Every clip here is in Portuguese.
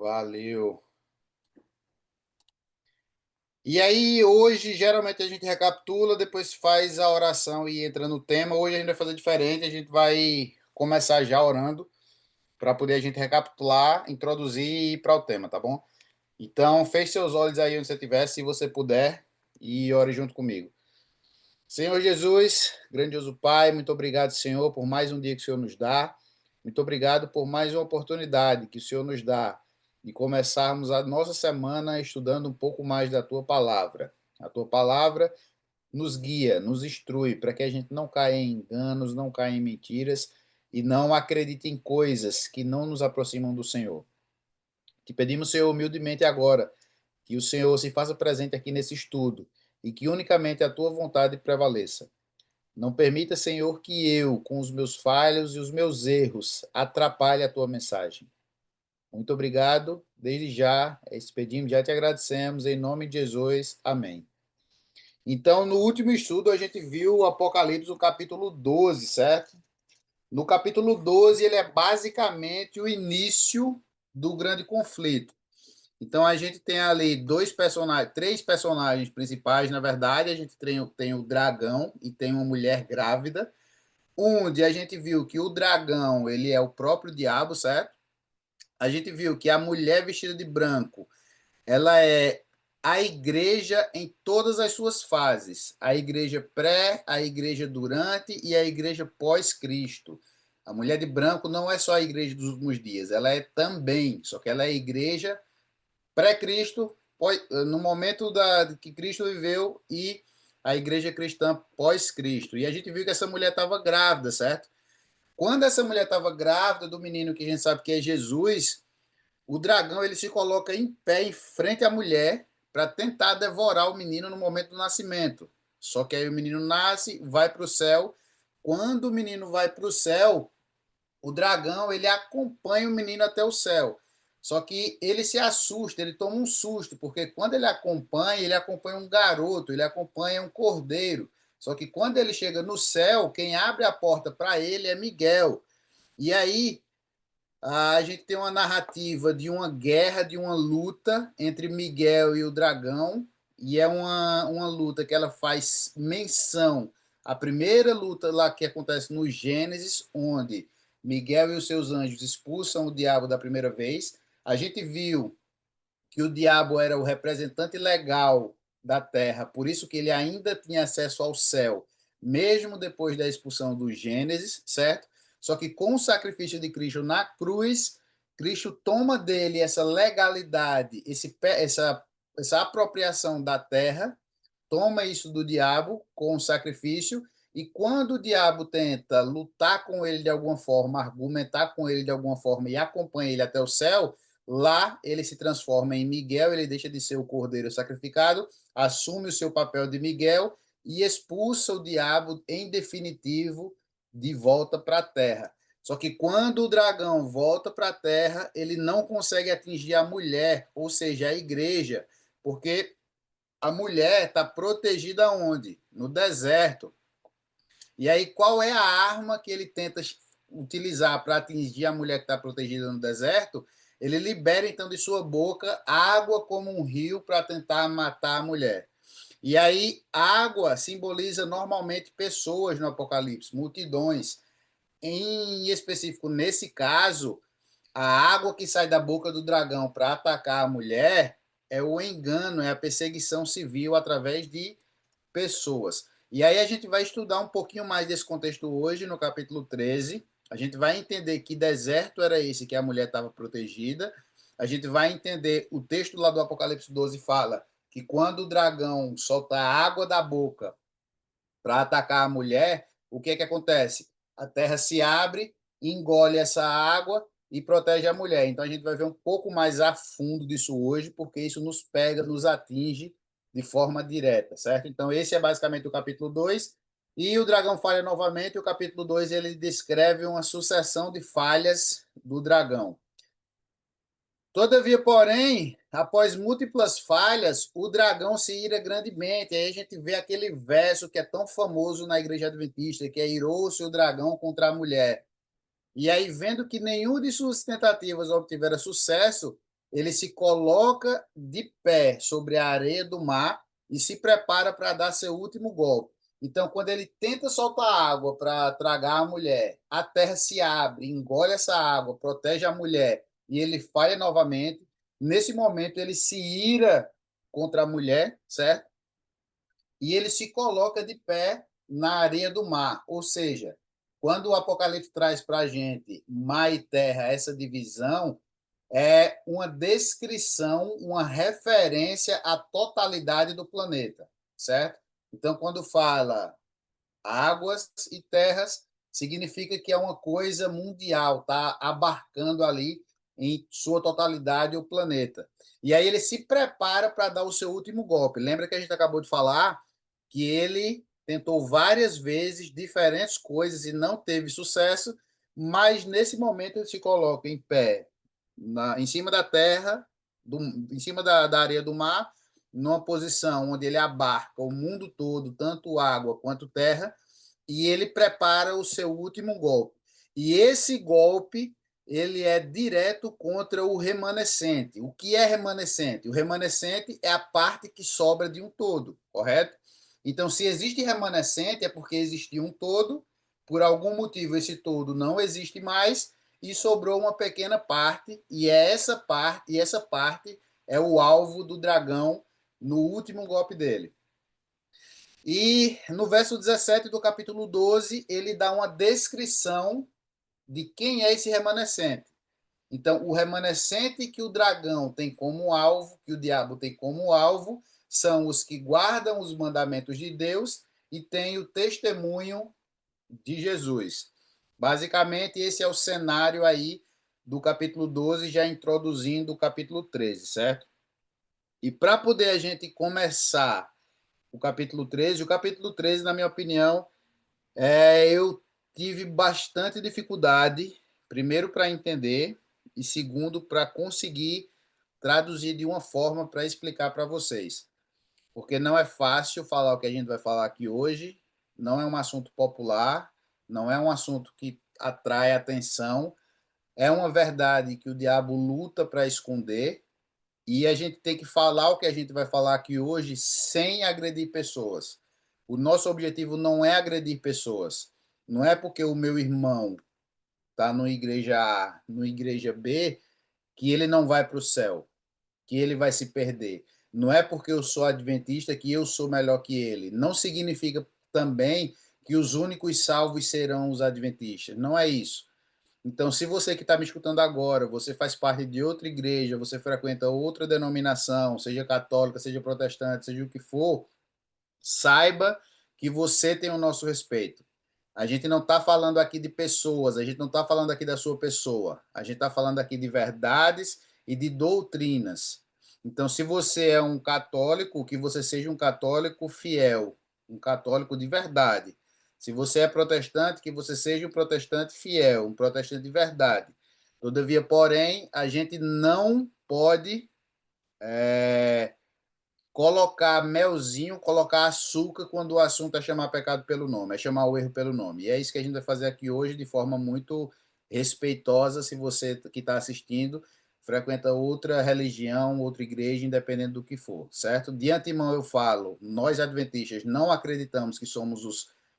Valeu. E aí, hoje, geralmente a gente recapitula, depois faz a oração e entra no tema. Hoje a gente vai fazer diferente, a gente vai começar já orando, para poder a gente recapitular, introduzir e ir para o tema, tá bom? Então, feche seus olhos aí onde você estiver, se você puder, e ore junto comigo. Senhor Jesus, grandioso Pai, muito obrigado, Senhor, por mais um dia que o Senhor nos dá. Muito obrigado por mais uma oportunidade que o Senhor nos dá de começarmos a nossa semana estudando um pouco mais da tua palavra. A tua palavra nos guia, nos instrui para que a gente não caia em enganos, não caia em mentiras e não acredite em coisas que não nos aproximam do Senhor. Te pedimos, Senhor, humildemente agora, que o Senhor se faça presente aqui nesse estudo e que unicamente a tua vontade prevaleça. Não permita, Senhor, que eu, com os meus falhos e os meus erros, atrapalhe a tua mensagem. Muito obrigado. Desde já, pedimos, já te agradecemos. Em nome de Jesus. Amém. Então, no último estudo, a gente viu o Apocalipse, o capítulo 12, certo? No capítulo 12, ele é basicamente o início do grande conflito. Então, a gente tem ali três personagens principais, na verdade. A gente tem o dragão e tem uma mulher grávida, onde a gente viu que o dragão, ele é o próprio diabo, certo? A gente viu que a mulher vestida de branco, ela é a igreja em todas as suas fases. A igreja pré, a igreja durante e a igreja pós-Cristo. A mulher de branco não é só a igreja dos últimos dias, ela é também, só que ela é a igreja pré-Cristo, no momento que Cristo viveu, e a igreja cristã pós-Cristo. E a gente viu que essa mulher estava grávida, certo? Quando essa mulher estava grávida do menino que a gente sabe que é Jesus, o dragão ele se coloca em pé em frente à mulher para tentar devorar o menino no momento do nascimento. Só que aí o menino nasce, vai para o céu. Quando o menino vai para o céu, o dragão ele acompanha o menino até o céu. Só que ele se assusta, ele toma um susto, porque quando ele acompanha um garoto, ele acompanha um cordeiro. Só que quando ele chega no céu, quem abre a porta para ele é Miguel. E aí a gente tem uma narrativa de uma guerra, de uma luta entre Miguel e o dragão, e é uma luta que ela faz menção à primeira luta lá que acontece no Gênesis, onde Miguel e os seus anjos expulsam o diabo da primeira vez. A gente viu que o diabo era o representante legal da terra, por isso que ele ainda tinha acesso ao céu, mesmo depois da expulsão do Gênesis, certo? Só que com o sacrifício de Cristo na cruz, Cristo toma dele essa legalidade, essa apropriação da terra, toma isso do diabo com o sacrifício, e quando o diabo tenta lutar com ele de alguma forma, argumentar com ele de alguma forma e acompanha ele até o céu, lá ele se transforma em Miguel, ele deixa de ser o cordeiro sacrificado, assume o seu papel de Miguel e expulsa o diabo em definitivo de volta para a terra. Só que quando o dragão volta para a terra, ele não consegue atingir a mulher, ou seja, a igreja, porque a mulher está protegida onde? No deserto. E aí, qual é a arma que ele tenta utilizar para atingir a mulher que está protegida no deserto? Ele libera, então, de sua boca água como um rio para tentar matar a mulher. E aí, água simboliza normalmente pessoas no Apocalipse, multidões. Em específico, nesse caso, a água que sai da boca do dragão para atacar a mulher é o engano, é a perseguição civil através de pessoas. E aí a gente vai estudar um pouquinho mais desse contexto hoje, no capítulo 13. A gente vai entender que deserto era esse que a mulher estava protegida. A gente vai entender, o texto lá do Apocalipse 12 fala que quando o dragão solta a água da boca para atacar a mulher, o que é que acontece? A terra se abre, engole essa água e protege a mulher. Então a gente vai ver um pouco mais a fundo disso hoje, porque isso nos pega, nos atinge de forma direta, certo? Então esse é basicamente o capítulo 2. E o dragão falha novamente, o capítulo 2 ele descreve uma sucessão de falhas do dragão. Todavia, porém, após múltiplas falhas, o dragão se ira grandemente. Aí a gente vê aquele verso que é tão famoso na igreja adventista, que é irou-se o dragão contra a mulher. E aí, vendo que nenhuma de suas tentativas obtivera sucesso, ele se coloca de pé sobre a areia do mar e se prepara para dar seu último golpe. Então, quando ele tenta soltar água para tragar a mulher, a terra se abre, engole essa água, protege a mulher e ele falha novamente. Nesse momento, ele se ira contra a mulher, certo? E ele se coloca de pé na areia do mar. Ou seja, quando o Apocalipse traz para a gente mar e terra, essa divisão, é uma descrição, uma referência à totalidade do planeta, certo? Então, quando fala águas e terras, significa que é uma coisa mundial, está abarcando ali em sua totalidade o planeta. E aí ele se prepara para dar o seu último golpe. Lembra que a gente acabou de falar que ele tentou várias vezes diferentes coisas e não teve sucesso, mas nesse momento ele se coloca em pé em cima da terra, em cima da areia do mar, numa posição onde ele abarca o mundo todo, tanto água quanto terra, e ele prepara o seu último golpe. E esse golpe ele é direto contra o remanescente. O que é remanescente? O remanescente é a parte que sobra de um todo, correto? Então, se existe remanescente, é porque existia um todo, por algum motivo esse todo não existe mais, e sobrou uma pequena parte, e essa parte é o alvo do dragão no último golpe dele. E no verso 17 do capítulo 12, ele dá uma descrição de quem é esse remanescente. Então, o remanescente que o dragão tem como alvo, que o diabo tem como alvo, são os que guardam os mandamentos de Deus e têm o testemunho de Jesus. Basicamente, esse é o cenário aí do capítulo 12, já introduzindo o capítulo 13, certo? E para poder a gente começar o capítulo 13, na minha opinião, eu tive bastante dificuldade, primeiro para entender e segundo para conseguir traduzir de uma forma para explicar para vocês. Porque não é fácil falar o que a gente vai falar aqui hoje, não é um assunto popular, não é um assunto que atrai atenção, é uma verdade que o diabo luta para esconder e a gente tem que falar o que a gente vai falar aqui hoje sem agredir pessoas. O nosso objetivo não é agredir pessoas. Não é porque o meu irmão está no igreja A, no igreja B, que ele não vai para o céu, que ele vai se perder. Não é porque eu sou adventista que eu sou melhor que ele. Não significa também que os únicos salvos serão os adventistas. Não é isso. Então, se você que está me escutando agora, você faz parte de outra igreja, você frequenta outra denominação, seja católica, seja protestante, seja o que for, saiba que você tem o nosso respeito. A gente não está falando aqui de pessoas, a gente não está falando aqui da sua pessoa, a gente está falando aqui de verdades e de doutrinas. Então, se você é um católico, que você seja um católico fiel, um católico de verdade. Se você é protestante, que você seja um protestante fiel, um protestante de verdade. Todavia, porém, a gente não pode colocar melzinho, colocar açúcar quando o assunto é chamar pecado pelo nome, é chamar o erro pelo nome. E é isso que a gente vai fazer aqui hoje de forma muito respeitosa. Se você que está assistindo frequenta outra religião, outra igreja, independente do que for, certo? De antemão eu falo, nós adventistas não acreditamos que somos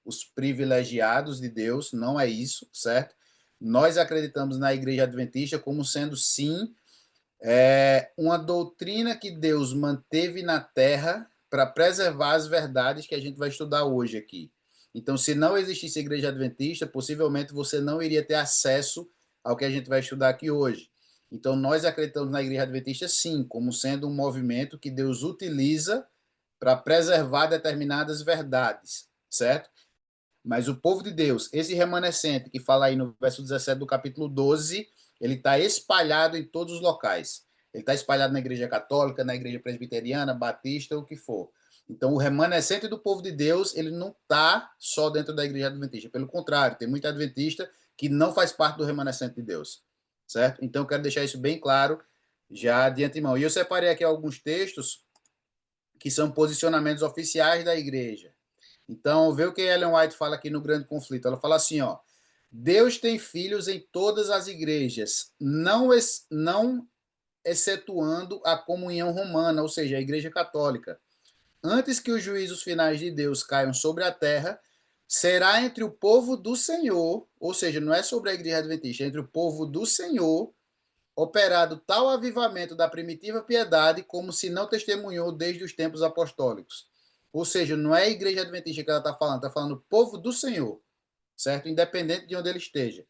os privilegiados de Deus, não é isso, certo? Nós acreditamos na igreja adventista como sendo, sim, uma doutrina que Deus manteve na terra para preservar as verdades que a gente vai estudar hoje aqui. Então, se não existisse igreja adventista, possivelmente você não iria ter acesso ao que a gente vai estudar aqui hoje. Então, nós acreditamos na igreja adventista, sim, como sendo um movimento que Deus utiliza para preservar determinadas verdades, certo? Mas o povo de Deus, esse remanescente que fala aí no verso 17 do capítulo 12, ele está espalhado em todos os locais. Ele está espalhado na igreja católica, na igreja presbiteriana, batista, o que for. Então, o remanescente do povo de Deus, ele não está só dentro da igreja adventista. Pelo contrário, tem muito adventista que não faz parte do remanescente de Deus. Certo? Então, eu quero deixar isso bem claro já de antemão. E eu separei aqui alguns textos que são posicionamentos oficiais da igreja. Então, vê o que Ellen White fala aqui no Grande Conflito. Ela fala assim, ó: Deus tem filhos em todas as igrejas, não excetuando a comunhão romana, ou seja, a Igreja Católica. Antes que os juízos finais de Deus caiam sobre a terra, será entre o povo do Senhor, ou seja, não é sobre a Igreja Adventista, é entre o povo do Senhor, operado tal avivamento da primitiva piedade como se não testemunhou desde os tempos apostólicos. Ou seja, não é a Igreja Adventista que ela está falando o povo do Senhor, certo? Independente de onde ele esteja.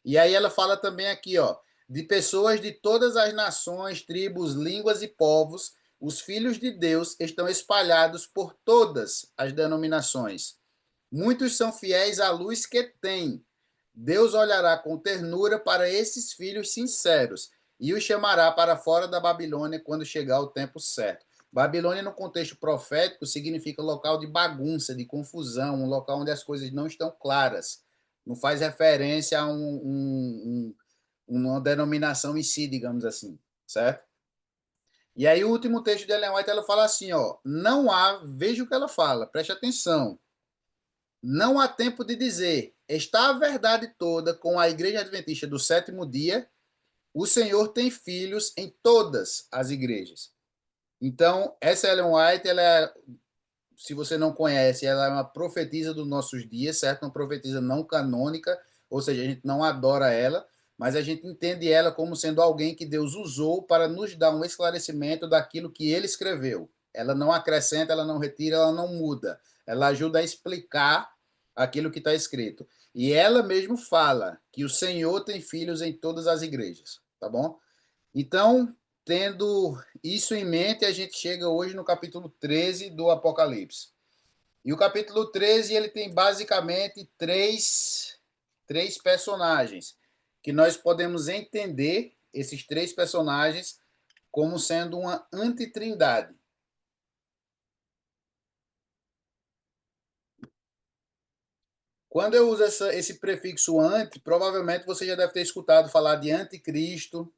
E aí ela fala também aqui, ó, de pessoas de todas as nações, tribos, línguas e povos, os filhos de Deus estão espalhados por todas as denominações. Muitos são fiéis à luz que têm. Deus olhará com ternura para esses filhos sinceros e os chamará para fora da Babilônia quando chegar o tempo certo. Babilônia, no contexto profético, significa local de bagunça, de confusão, um local onde as coisas não estão claras. Não faz referência a uma denominação em si, digamos assim, certo? E aí o último texto de Ellen White, ela fala assim, ó, não há, veja o que ela fala, preste atenção, não há tempo de dizer, está a verdade toda com a Igreja Adventista do sétimo dia, o Senhor tem filhos em todas as igrejas. Então, essa Ellen White, ela é, se você não conhece, ela é uma profetisa dos nossos dias, certo? Uma profetisa não canônica, ou seja, a gente não adora ela, mas a gente entende ela como sendo alguém que Deus usou para nos dar um esclarecimento daquilo que ele escreveu. Ela não acrescenta, ela não retira, ela não muda. Ela ajuda a explicar aquilo que está escrito. E ela mesmo fala que o Senhor tem filhos em todas as igrejas, tá bom? Então, tendo isso em mente, a gente chega hoje no capítulo 13 do Apocalipse. E o capítulo 13 ele tem basicamente três personagens, que nós podemos entender esses três personagens como sendo uma antitrindade. Quando eu uso esse prefixo anti, provavelmente você já deve ter escutado falar de anticristo,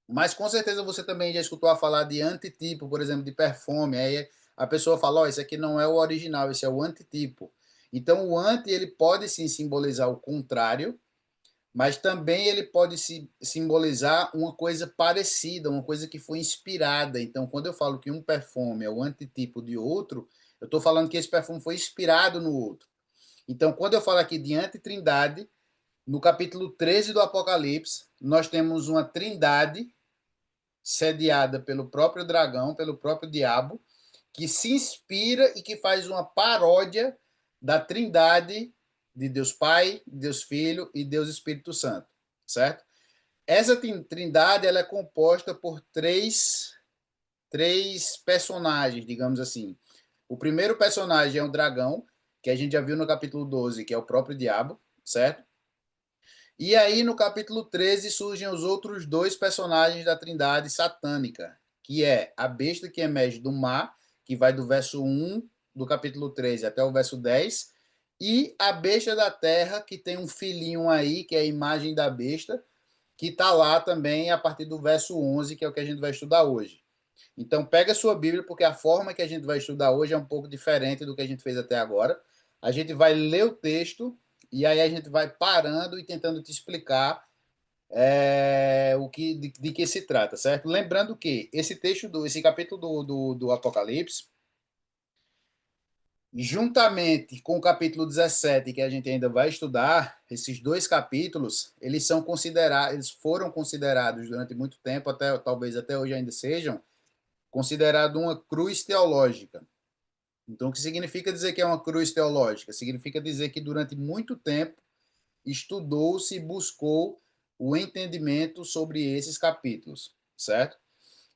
mas com certeza você também já escutou a falar de antitipo, por exemplo, de perfume. Aí a pessoa fala, ó, esse aqui não é o original, esse é o antitipo. Então o anti ele pode sim simbolizar o contrário, mas também ele pode simbolizar uma coisa parecida, uma coisa que foi inspirada. Então, quando eu falo que um perfume é o antitipo de outro, eu estou falando que esse perfume foi inspirado no outro. Então, quando eu falo aqui de antitrindade, no capítulo 13 do Apocalipse, nós temos uma trindade sediada pelo próprio dragão, pelo próprio diabo, que se inspira e que faz uma paródia da trindade de Deus Pai, Deus Filho e Deus Espírito Santo, certo? Essa trindade ela é composta por três personagens, digamos assim. O primeiro personagem é um dragão, que a gente já viu no capítulo 12, que é o próprio diabo, certo? E aí, no capítulo 13, surgem os outros dois personagens da trindade satânica, que é a besta que emerge do mar, que vai do verso 1 do capítulo 13 até o verso 10, e a besta da terra, que tem um filhinho aí, que é a imagem da besta, que está lá também a partir do verso 11, que é o que a gente vai estudar hoje. Então, pega a sua Bíblia, porque a forma que a gente vai estudar hoje é um pouco diferente do que a gente fez até agora. A gente vai ler o texto e aí a gente vai parando e tentando te explicar de que se trata, certo? Lembrando que esse texto, esse capítulo do Apocalipse, juntamente com o capítulo 17, que a gente ainda vai estudar, esses dois capítulos, eles são considerados, eles foram considerados durante muito tempo, até talvez até hoje ainda sejam, considerado uma cruz teológica. Então, o que significa dizer que é uma cruz teológica? Significa dizer que durante muito tempo estudou-se e buscou o entendimento sobre esses capítulos, certo?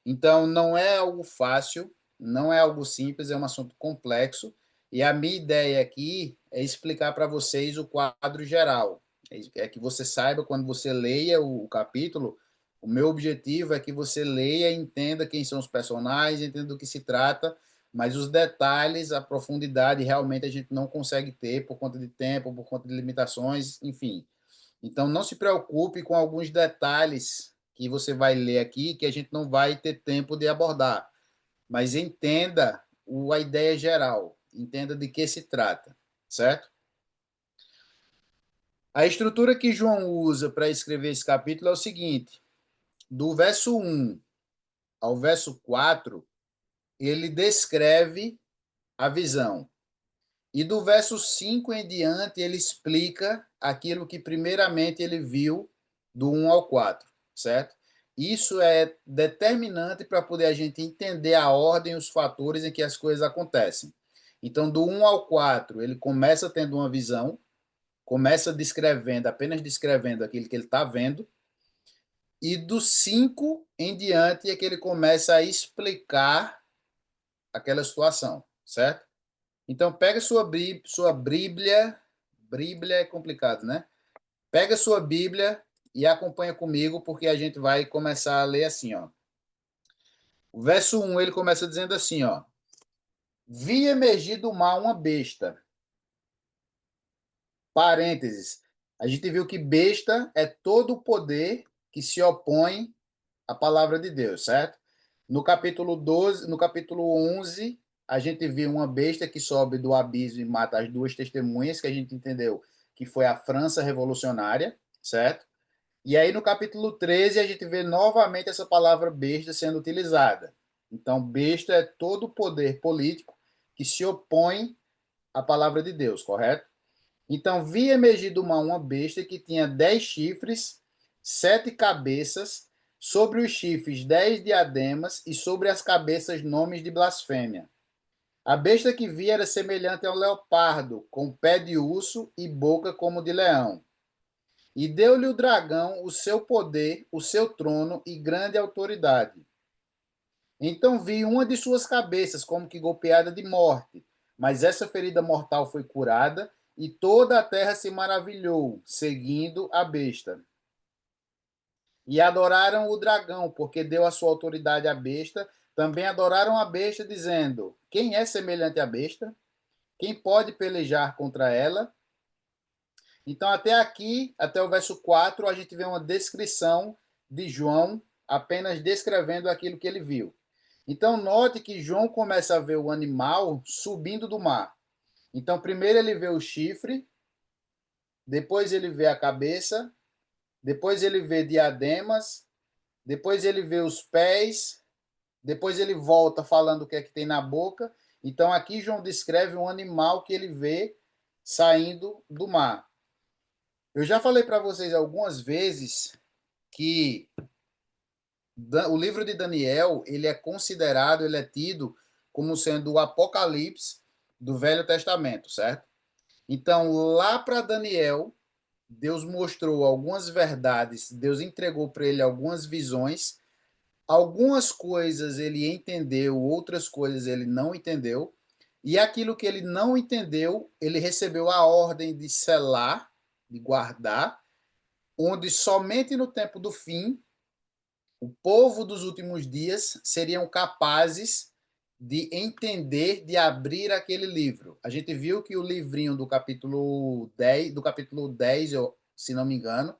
Então, não é algo fácil, não é algo simples, é um assunto complexo, e a minha ideia aqui é explicar para vocês o quadro geral. É que você saiba, quando você leia o capítulo, o meu objetivo é que você leia e entenda quem são os personagens, entenda do que se trata, mas os detalhes, a profundidade, realmente a gente não consegue ter por conta de tempo, por conta de limitações, enfim. Então, não se preocupe com alguns detalhes que você vai ler aqui, que a gente não vai ter tempo de abordar, mas entenda a ideia geral, entenda de que se trata, certo? A estrutura que João usa para escrever esse capítulo é o seguinte: do verso 1 ao verso 4, ele descreve a visão. E do verso 5 em diante, ele explica aquilo que primeiramente ele viu do 1 ao 4, certo? Isso é determinante para poder a gente entender a ordem e os fatores em que as coisas acontecem. Então, do 1 ao 4, ele começa tendo uma visão, começa descrevendo, apenas descrevendo aquilo que ele está vendo, e do 5 em diante é que ele começa a explicar aquela situação, certo? Então, pega sua Bíblia, Bíblia é complicado, né? Pega sua Bíblia e acompanha comigo, porque a gente vai começar a ler assim, ó. O verso 1, ele começa dizendo assim, ó. Vi emergir do mar uma besta. Parênteses. A gente viu que besta é todo o poder que se opõe à palavra de Deus, certo? No capítulo 12, no capítulo 11, a gente viu uma besta que sobe do abismo e mata as duas testemunhas, que a gente entendeu que foi a França revolucionária, certo? E aí no capítulo 13 a gente vê novamente essa palavra besta sendo utilizada. Então, besta é todo o poder político que se opõe à palavra de Deus, correto? Então, vi emergir do mar uma besta que tinha 10 chifres, 7 cabeças, sobre os chifres 10 diademas e sobre as cabeças nomes de blasfêmia. A besta que vi era semelhante ao leopardo, com pé de urso e boca como de leão. E deu-lhe o dragão o seu poder, o seu trono e grande autoridade. Então vi uma de suas cabeças como que golpeada de morte, mas essa ferida mortal foi curada, e toda a terra se maravilhou, seguindo a besta. E adoraram o dragão, porque deu a sua autoridade à besta. Também adoraram a besta, dizendo: Quem é semelhante à besta? Quem pode pelejar contra ela? Então, até aqui, até o verso 4, a gente vê uma descrição de João, apenas descrevendo aquilo que ele viu. Então, note que João começa a ver o animal subindo do mar. Então, primeiro ele vê o chifre, depois ele vê a cabeça, depois ele vê diademas, depois ele vê os pés, depois ele volta falando o que é que tem na boca. Então, aqui João descreve um animal que ele vê saindo do mar. Eu já falei para vocês algumas vezes que o livro de Daniel, ele é considerado, ele é tido como sendo o Apocalipse do Velho Testamento, certo? Então, lá para Daniel, Deus mostrou algumas verdades, Deus entregou para ele algumas visões, algumas coisas ele entendeu, outras coisas ele não entendeu, e aquilo que ele não entendeu, ele recebeu a ordem de selar, de guardar, onde somente no tempo do fim o povo dos últimos dias seriam capazes de entender, de abrir aquele livro. A gente viu que o livrinho do capítulo 10, se não me engano,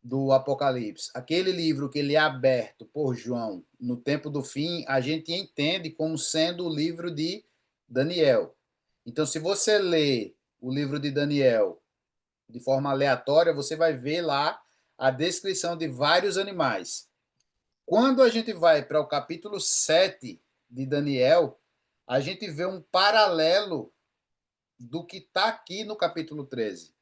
do Apocalipse, aquele livro que ele é aberto por João no tempo do fim, a gente entende como sendo o livro de Daniel. Então, se você lê o livro de Daniel de forma aleatória, você vai ver lá a descrição de vários animais. Quando a gente vai para o capítulo 7 de Daniel, a gente vê um paralelo do que está aqui no capítulo 13.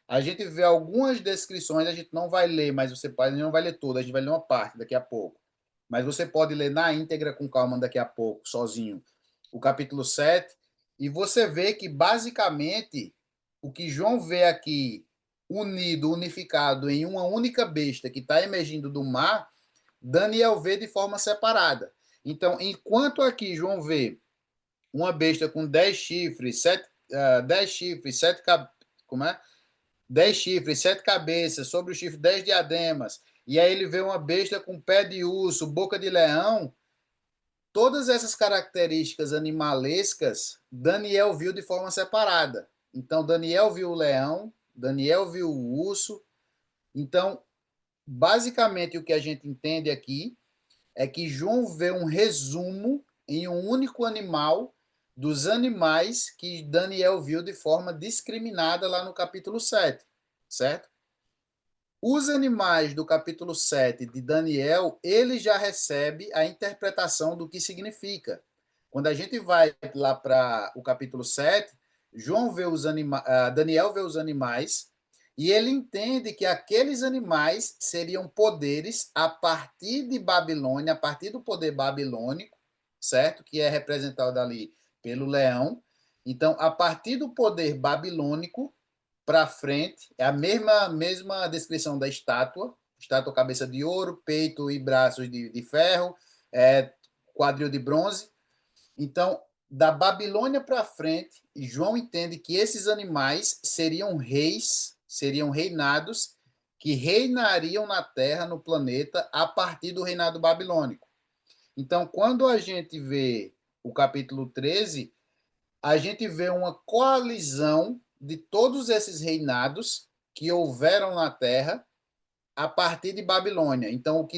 A gente vê algumas descrições, a gente não vai ler, mas você pode, não vai ler tudo, a gente vai ler uma parte daqui a pouco. Mas você pode ler na íntegra com calma daqui a pouco, sozinho, o capítulo 7, e você vê que basicamente o que João vê aqui unido, unificado em uma única besta que está emergindo do mar, Daniel vê de forma separada. Então, enquanto aqui João vê uma besta com 10 chifres, 10 chifres, 7 como é? 10 chifres, 7 cabeças, sobre o chifre 10 diademas, e aí ele vê uma besta com pé de urso, boca de leão, todas essas características animalescas, Daniel viu de forma separada. Então, Daniel viu o leão, Daniel viu o urso. Então, basicamente, o que a gente entende aqui é que João vê um resumo em um único animal dos animais que Daniel viu de forma discriminada lá no capítulo 7, certo? Os animais do capítulo 7 de Daniel, ele já recebe a interpretação do que significa. Quando a gente vai lá para o capítulo 7, Daniel vê os animais e ele entende que aqueles animais seriam poderes a partir de Babilônia, a partir do poder babilônico, certo? Que é representado ali pelo leão. Então, a partir do poder babilônico, para frente, é a mesma descrição da estátua, estátua cabeça de ouro, peito e braços de ferro, quadril de bronze. Então, da Babilônia para frente, João entende que esses animais seriam reis, seriam reinados, que reinariam na Terra, no planeta, a partir do reinado babilônico. Então, quando a gente vê o capítulo 13, a gente vê uma coalizão de todos esses reinados que houveram na Terra a partir de Babilônia. Então,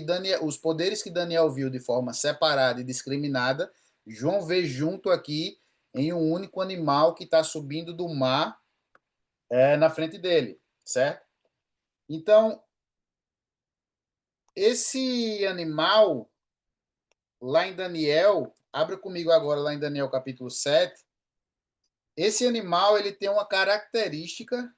os poderes que Daniel viu de forma separada e discriminada, João vê junto aqui em um único animal que está subindo do mar na frente dele, certo? Então, esse animal, lá em Daniel, abre comigo agora lá em Daniel capítulo 7, esse animal ele tem uma característica.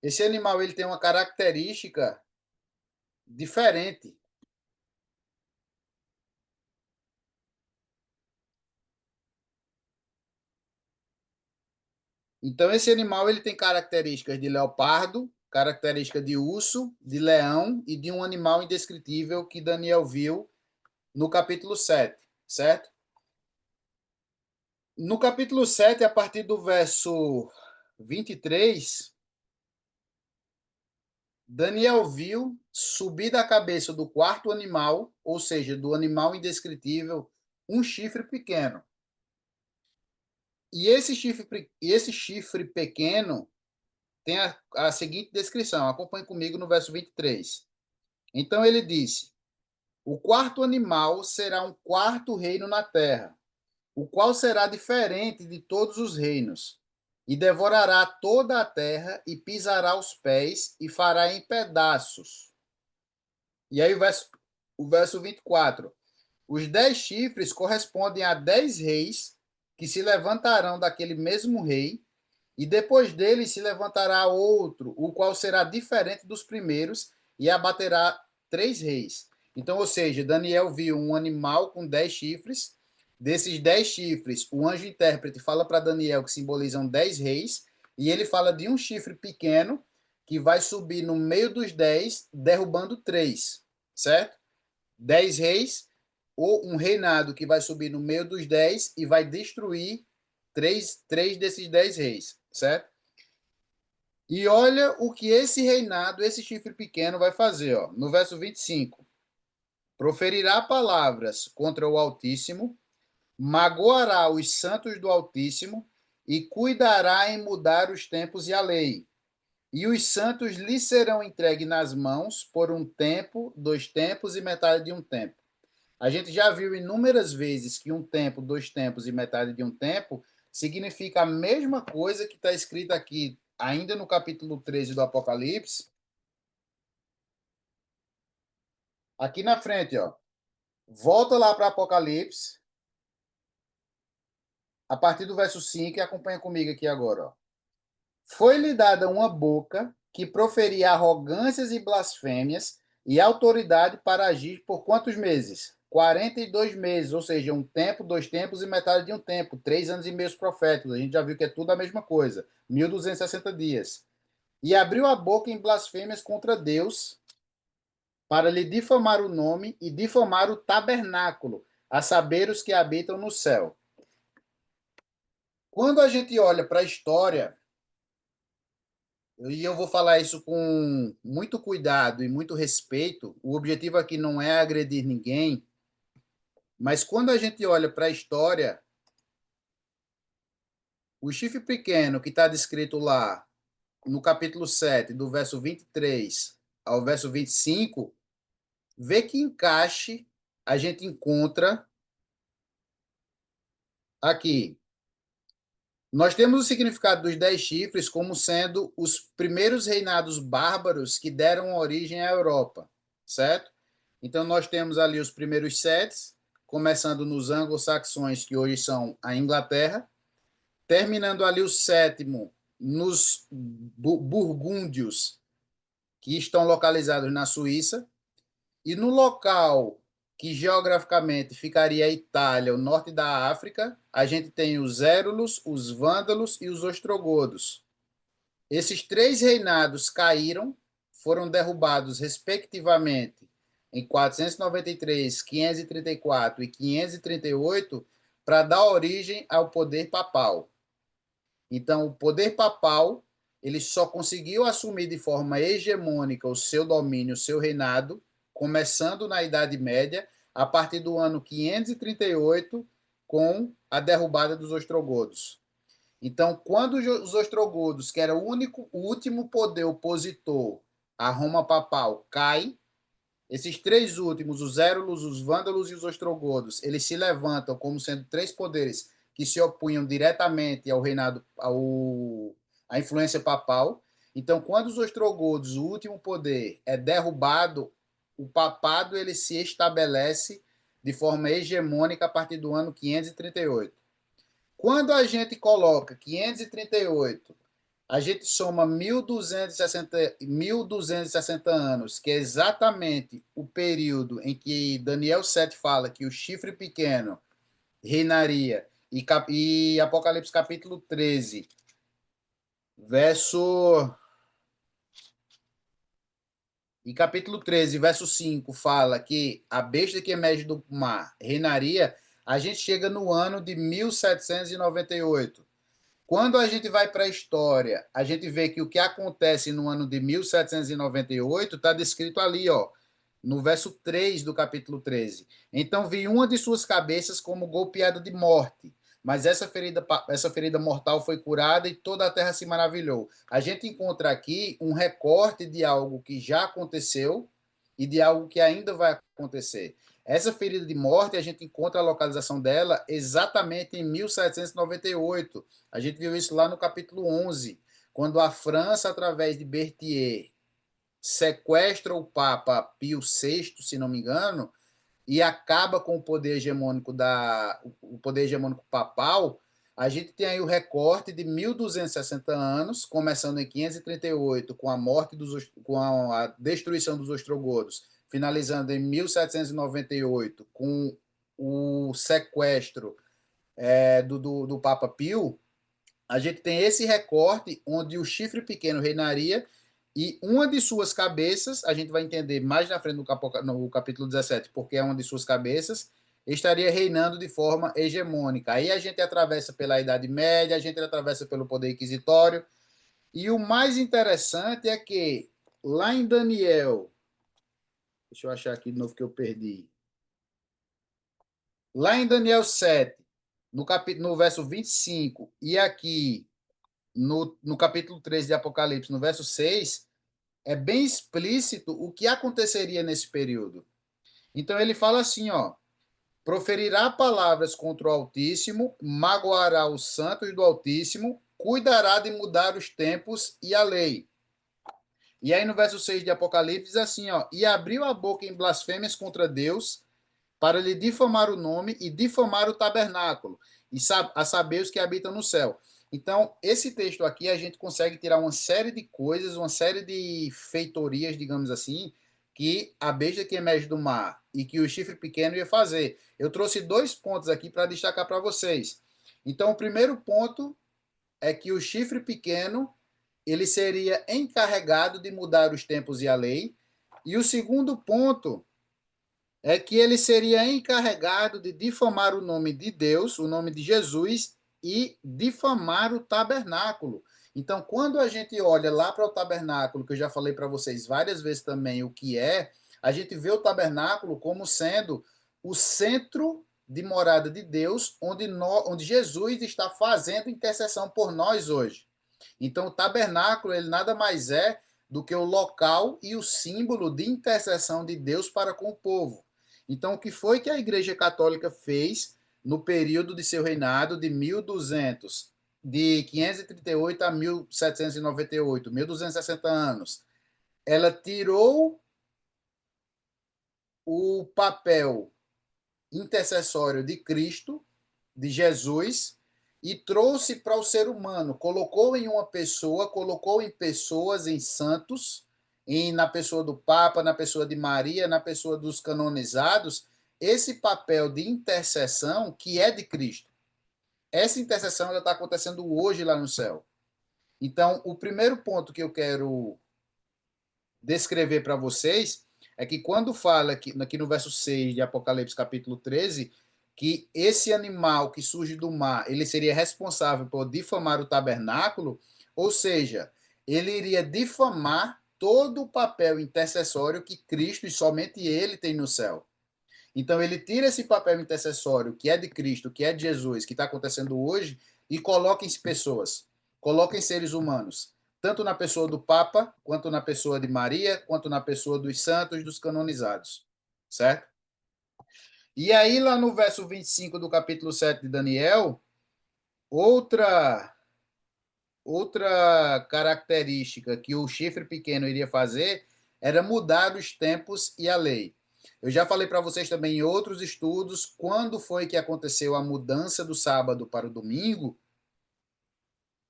Esse animal ele tem uma característica diferente. Então esse animal ele tem características de leopardo, característica de urso, de leão e de um animal indescritível que Daniel viu no capítulo 7, certo? No capítulo 7, a partir do verso 23, Daniel viu subir da cabeça do quarto animal, ou seja, do animal indescritível, um chifre pequeno. E esse chifre pequeno tem a seguinte descrição. Acompanhe comigo no verso 23. Então ele disse: o quarto animal será um quarto reino na terra, o qual será diferente de todos os reinos, e devorará toda a terra, e pisará os pés, e fará em pedaços. E aí o verso 24. Os 10 chifres correspondem a 10 reis que se levantarão daquele mesmo rei, e depois dele se levantará outro, o qual será diferente dos primeiros, e abaterá 3 reis. Então, ou seja, Daniel viu um animal com 10 chifres. Desses 10 chifres, o anjo intérprete fala para Daniel que simbolizam 10 reis, e ele fala de um chifre pequeno que vai subir no meio dos 10, derrubando 3, certo? 10 reis, ou um reinado que vai subir no meio dos 10 e vai destruir três desses 10 reis, certo? E olha o que esse reinado, esse chifre pequeno vai fazer, ó, no verso 25. Proferirá palavras contra o Altíssimo, magoará os santos do Altíssimo e cuidará em mudar os tempos e a lei. E os santos lhe serão entregues nas mãos por um tempo, 2 tempos e metade de um tempo. A gente já viu inúmeras vezes que um tempo, 2 tempos e metade de um tempo significa a mesma coisa que está escrita aqui, ainda no capítulo 13 do Apocalipse. Aqui na frente, ó. Volta lá para Apocalipse, a partir do verso 5, e acompanha comigo aqui agora, ó. Foi-lhe dada uma boca que proferia arrogâncias e blasfêmias e autoridade para agir por quantos meses? 42 meses, ou seja, um tempo, 2 tempos e metade de um tempo, 3 anos e meio proféticos. A gente já viu que é tudo a mesma coisa, 1260 dias. E abriu a boca em blasfêmias contra Deus para lhe difamar o nome e difamar o tabernáculo, a saber os que habitam no céu. Quando a gente olha para a história, e eu vou falar isso com muito cuidado e muito respeito. O objetivo aqui não é agredir ninguém, mas quando a gente olha para a história, o chifre pequeno que está descrito lá no capítulo 7, do verso 23 ao verso 25, vê que encaixe a gente encontra aqui. Nós temos o significado dos 10 chifres como sendo os primeiros reinados bárbaros que deram origem à Europa, certo? Então, nós temos ali os primeiros 7, começando nos anglo-saxões, que hoje são a Inglaterra, terminando ali o sétimo nos burgúndios, que estão localizados na Suíça, e no local que geograficamente ficaria a Itália, o norte da África, a gente tem os Érulos, os Vândalos e os Ostrogodos. Esses três reinados caíram, foram derrubados respectivamente em 493, 534 e 538 para dar origem ao poder papal. Então, o poder papal ele só conseguiu assumir de forma hegemônica o seu domínio, o seu reinado, começando na Idade Média, a partir do ano 538, com a derrubada dos ostrogodos. Então, quando os ostrogodos, que era o último poder opositor à Roma papal, cai, esses três últimos, os Érulos, os Vândalos e os ostrogodos, eles se levantam como sendo três poderes que se opunham diretamente ao reinado, à influência papal. Então, quando os ostrogodos, o último poder, é derrubado, o papado ele se estabelece de forma hegemônica a partir do ano 538. Quando a gente coloca 538, a gente soma 1260 anos, que é exatamente o período em que Daniel 7 fala que o chifre pequeno reinaria, e Apocalipse capítulo 13, verso. E capítulo 13, verso 5, fala que a besta que emerge do mar reinaria, a gente chega no ano de 1798. Quando a gente vai para a história, a gente vê que o que acontece no ano de 1798 está descrito ali, ó, no verso 3 do capítulo 13. Então vi uma de suas cabeças como golpeada de morte, mas essa ferida mortal foi curada e toda a terra se maravilhou. A gente encontra aqui um recorte de algo que já aconteceu e de algo que ainda vai acontecer. Essa ferida de morte, a gente encontra a localização dela exatamente em 1798. A gente viu isso lá no capítulo 11, quando a França, através de Berthier, sequestra o Papa Pio VI, se não me engano, e acaba com o poder hegemônico papal. A gente tem aí o recorte de 1260 anos, começando em 538 com a morte com a destruição dos ostrogodos, finalizando em 1798 com o sequestro do Papa Pio. A gente tem esse recorte onde o chifre pequeno reinaria e uma de suas cabeças, a gente vai entender mais na frente no capítulo 17, porque é uma de suas cabeças, estaria reinando de forma hegemônica. Aí a gente atravessa pela Idade Média, a gente atravessa pelo poder inquisitório, e o mais interessante é que lá em Daniel, deixa eu achar aqui de novo que eu perdi, lá em Daniel 7, no verso 25, e aqui no capítulo 3 de Apocalipse, no verso 6, é bem explícito o que aconteceria nesse período. Então ele fala assim, ó, proferirá palavras contra o Altíssimo, magoará os santos do Altíssimo, cuidará de mudar os tempos e a lei. E aí no verso 6 de Apocalipse diz assim, ó, e abriu a boca em blasfêmias contra Deus, para lhe difamar o nome e difamar o tabernáculo, e a saber os que habitam no céu. Então, esse texto aqui, a gente consegue tirar uma série de coisas, uma série de feitorias, digamos assim, que a besta que emerge do mar e que o chifre pequeno ia fazer. Eu trouxe dois pontos aqui para destacar para vocês. Então, o primeiro ponto é que o chifre pequeno ele seria encarregado de mudar os tempos e a lei. E o segundo ponto é que ele seria encarregado de difamar o nome de Deus, o nome de Jesus, e difamar o tabernáculo. Então, quando a gente olha lá para o tabernáculo, que eu já falei para vocês várias vezes também o que é, a gente vê o tabernáculo como sendo o centro de morada de Deus, onde Jesus está fazendo intercessão por nós hoje. Então, o tabernáculo, ele nada mais é do que o local e o símbolo de intercessão de Deus para com o povo. Então, o que foi que a Igreja Católica fez no período de seu reinado de 1200? de 538 a 1798, 1260 anos, ela tirou o papel intercessório de Cristo, de Jesus, e trouxe para o ser humano, colocou em uma pessoa, colocou em pessoas, em santos, na pessoa do Papa, na pessoa de Maria, na pessoa dos canonizados, esse papel de intercessão que é de Cristo. Essa intercessão está acontecendo hoje lá no céu. Então, o primeiro ponto que eu quero descrever para vocês é que quando fala aqui no verso 6 de Apocalipse capítulo 13, que esse animal que surge do mar, ele seria responsável por difamar o tabernáculo, ou seja, ele iria difamar todo o papel intercessório que Cristo e somente ele tem no céu. Então ele tira esse papel intercessório que é de Cristo, que é de Jesus, que está acontecendo hoje, e coloca em pessoas, coloca em seres humanos, tanto na pessoa do Papa, quanto na pessoa de Maria, quanto na pessoa dos santos, dos canonizados, certo? E aí lá no verso 25 do capítulo 7 de Daniel, outra outra característica que o chifre pequeno iria fazer era mudar os tempos e a lei. Eu já falei para vocês também em outros estudos quando foi que aconteceu a mudança do sábado para o domingo,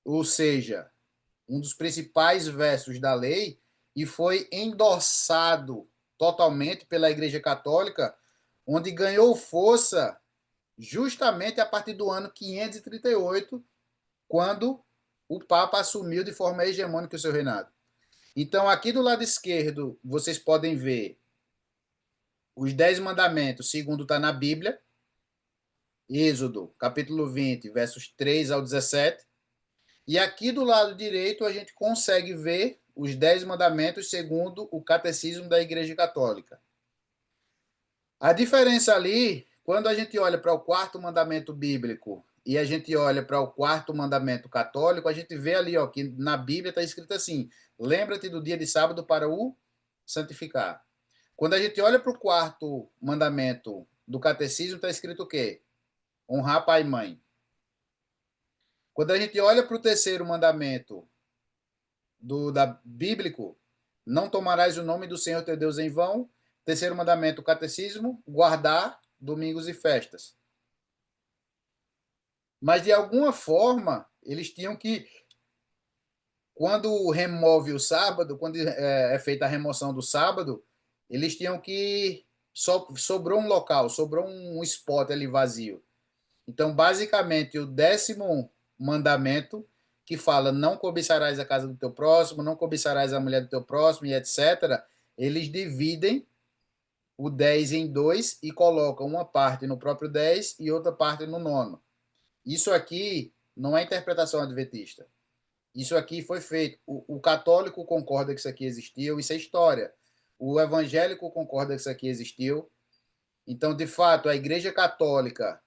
ou seja, um dos principais versos da lei, e foi endossado totalmente pela Igreja Católica, onde ganhou força justamente a partir do ano 538, quando o Papa assumiu de forma hegemônica o seu reinado. Então, aqui do lado esquerdo, vocês podem ver os 10 mandamentos, segundo está na Bíblia, Êxodo, capítulo 20, versos 3 ao 17. E aqui do lado direito, a gente consegue ver os 10 mandamentos segundo o catecismo da Igreja Católica. A diferença ali, quando a gente olha para o quarto mandamento bíblico e a gente olha para o quarto mandamento católico, a gente vê ali ó, que na Bíblia está escrito assim: lembra-te do dia de sábado para o santificar. Quando a gente olha para o quarto mandamento do catecismo, está escrito o quê? Honrar pai e mãe. Quando a gente olha para o terceiro mandamento da bíblico, não tomarás o nome do Senhor teu Deus em vão. Terceiro mandamento, catecismo, guardar domingos e festas. Mas de alguma forma, eles tinham que, quando remove o sábado, quando é feita a remoção do sábado, eles tinham que sobrou um local, sobrou um spot ali vazio. Então, basicamente, o 10º mandamento, que fala não cobiçarás a casa do teu próximo, não cobiçarás a mulher do teu próximo e etc., eles dividem o 10 em dois e colocam uma parte no próprio 10 e outra parte no nono. Isso aqui não é interpretação adventista. Isso aqui foi feito. O católico concorda que isso aqui existiu, isso é história. O evangélico concorda que isso aqui existiu. Então, de fato, a Igreja Católica,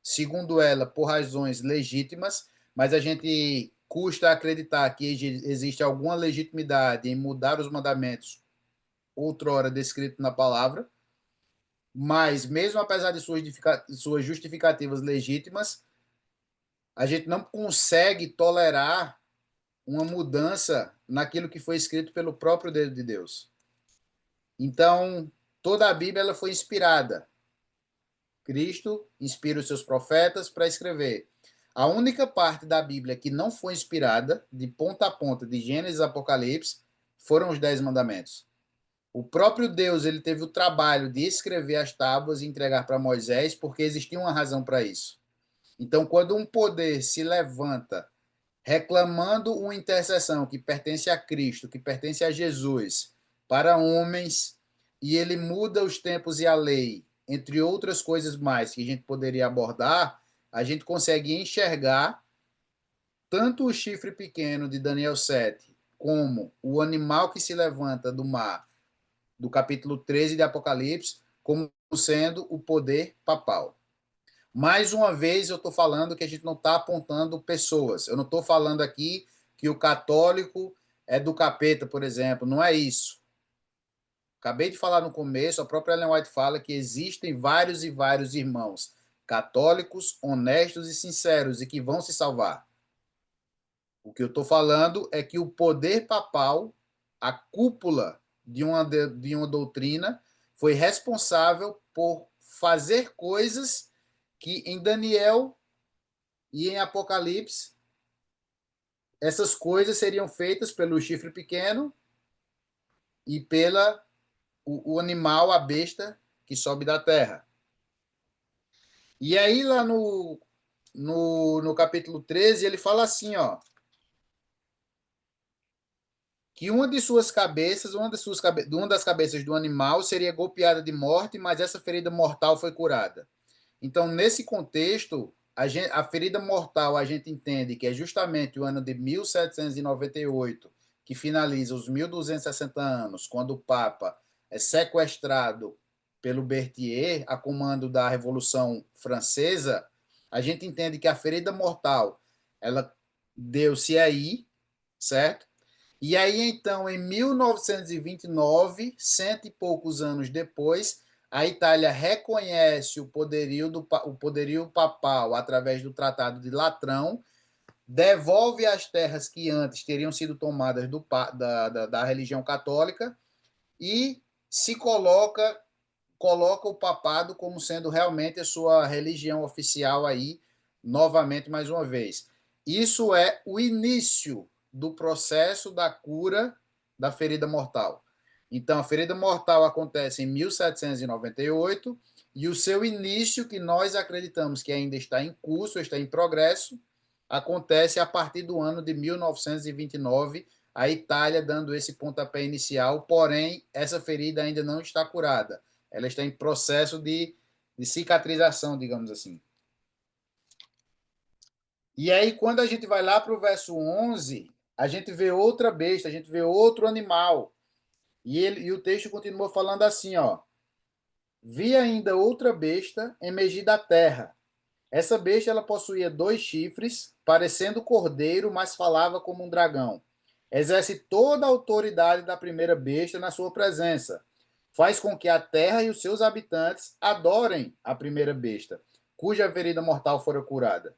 segundo ela, por razões legítimas, mas a gente custa acreditar que existe alguma legitimidade em mudar os mandamentos outrora descrito na palavra, mas mesmo apesar de suas justificativas legítimas, a gente não consegue tolerar uma mudança naquilo que foi escrito pelo próprio dedo de Deus. Então, toda a Bíblia ela foi inspirada. Cristo inspira os seus profetas para escrever. A única parte da Bíblia que não foi inspirada, de ponta a ponta, de Gênesis a Apocalipse, foram os 10 mandamentos. O próprio Deus ele teve o trabalho de escrever as tábuas e entregar para Moisés, porque existia uma razão para isso. Então, quando um poder se levanta reclamando uma intercessão que pertence a Cristo, que pertence a Jesus, para homens, e ele muda os tempos e a lei, entre outras coisas mais que a gente poderia abordar, a gente consegue enxergar tanto o chifre pequeno de Daniel 7, como o animal que se levanta do mar, do capítulo 13 de Apocalipse, como sendo o poder papal. Mais uma vez, eu estou falando que a gente não está apontando pessoas. Eu não estou falando aqui que o católico é do capeta, por exemplo. Não é isso. Acabei de falar no começo, a própria Ellen White fala que existem vários e vários irmãos católicos, honestos e sinceros e que vão se salvar. O que eu estou falando é que o poder papal, a cúpula de uma doutrina, foi responsável por fazer coisas que em Daniel e em Apocalipse, essas coisas seriam feitas pelo chifre pequeno e pela o animal, a besta que sobe da terra. E aí, lá no capítulo 13, ele fala assim, ó, que uma das cabeças do animal seria golpeada de morte, mas essa ferida mortal foi curada. Então, nesse contexto, a ferida mortal a gente entende que é justamente o ano de 1798, que finaliza os 1260 anos, quando o Papa é sequestrado pelo Berthier, a comando da Revolução Francesa. A gente entende que a ferida mortal ela deu-se aí, certo? E aí, então, em 1929, cento e poucos anos depois, a Itália reconhece o poderio papal através do Tratado de Latrão, devolve as terras que antes teriam sido tomadas da religião católica e se coloca o papado como sendo realmente a sua religião oficial aí, novamente, mais uma vez. Isso é o início do processo da cura da ferida mortal. Então, a ferida mortal acontece em 1798 e o seu início, que nós acreditamos que ainda está em curso, está em progresso, acontece a partir do ano de 1929, a Itália dando esse pontapé inicial, porém, essa ferida ainda não está curada. Ela está em processo de cicatrização, digamos assim. E aí, quando a gente vai lá para o verso 11, a gente vê outra besta, a gente vê outro animal. E o texto continua falando assim, ó. Vi ainda outra besta emergir da terra. Essa besta ela possuía 2 chifres, parecendo cordeiro, mas falava como um dragão. Exerce toda a autoridade da primeira besta na sua presença. Faz com que a terra e os seus habitantes adorem a primeira besta, cuja ferida mortal fora curada.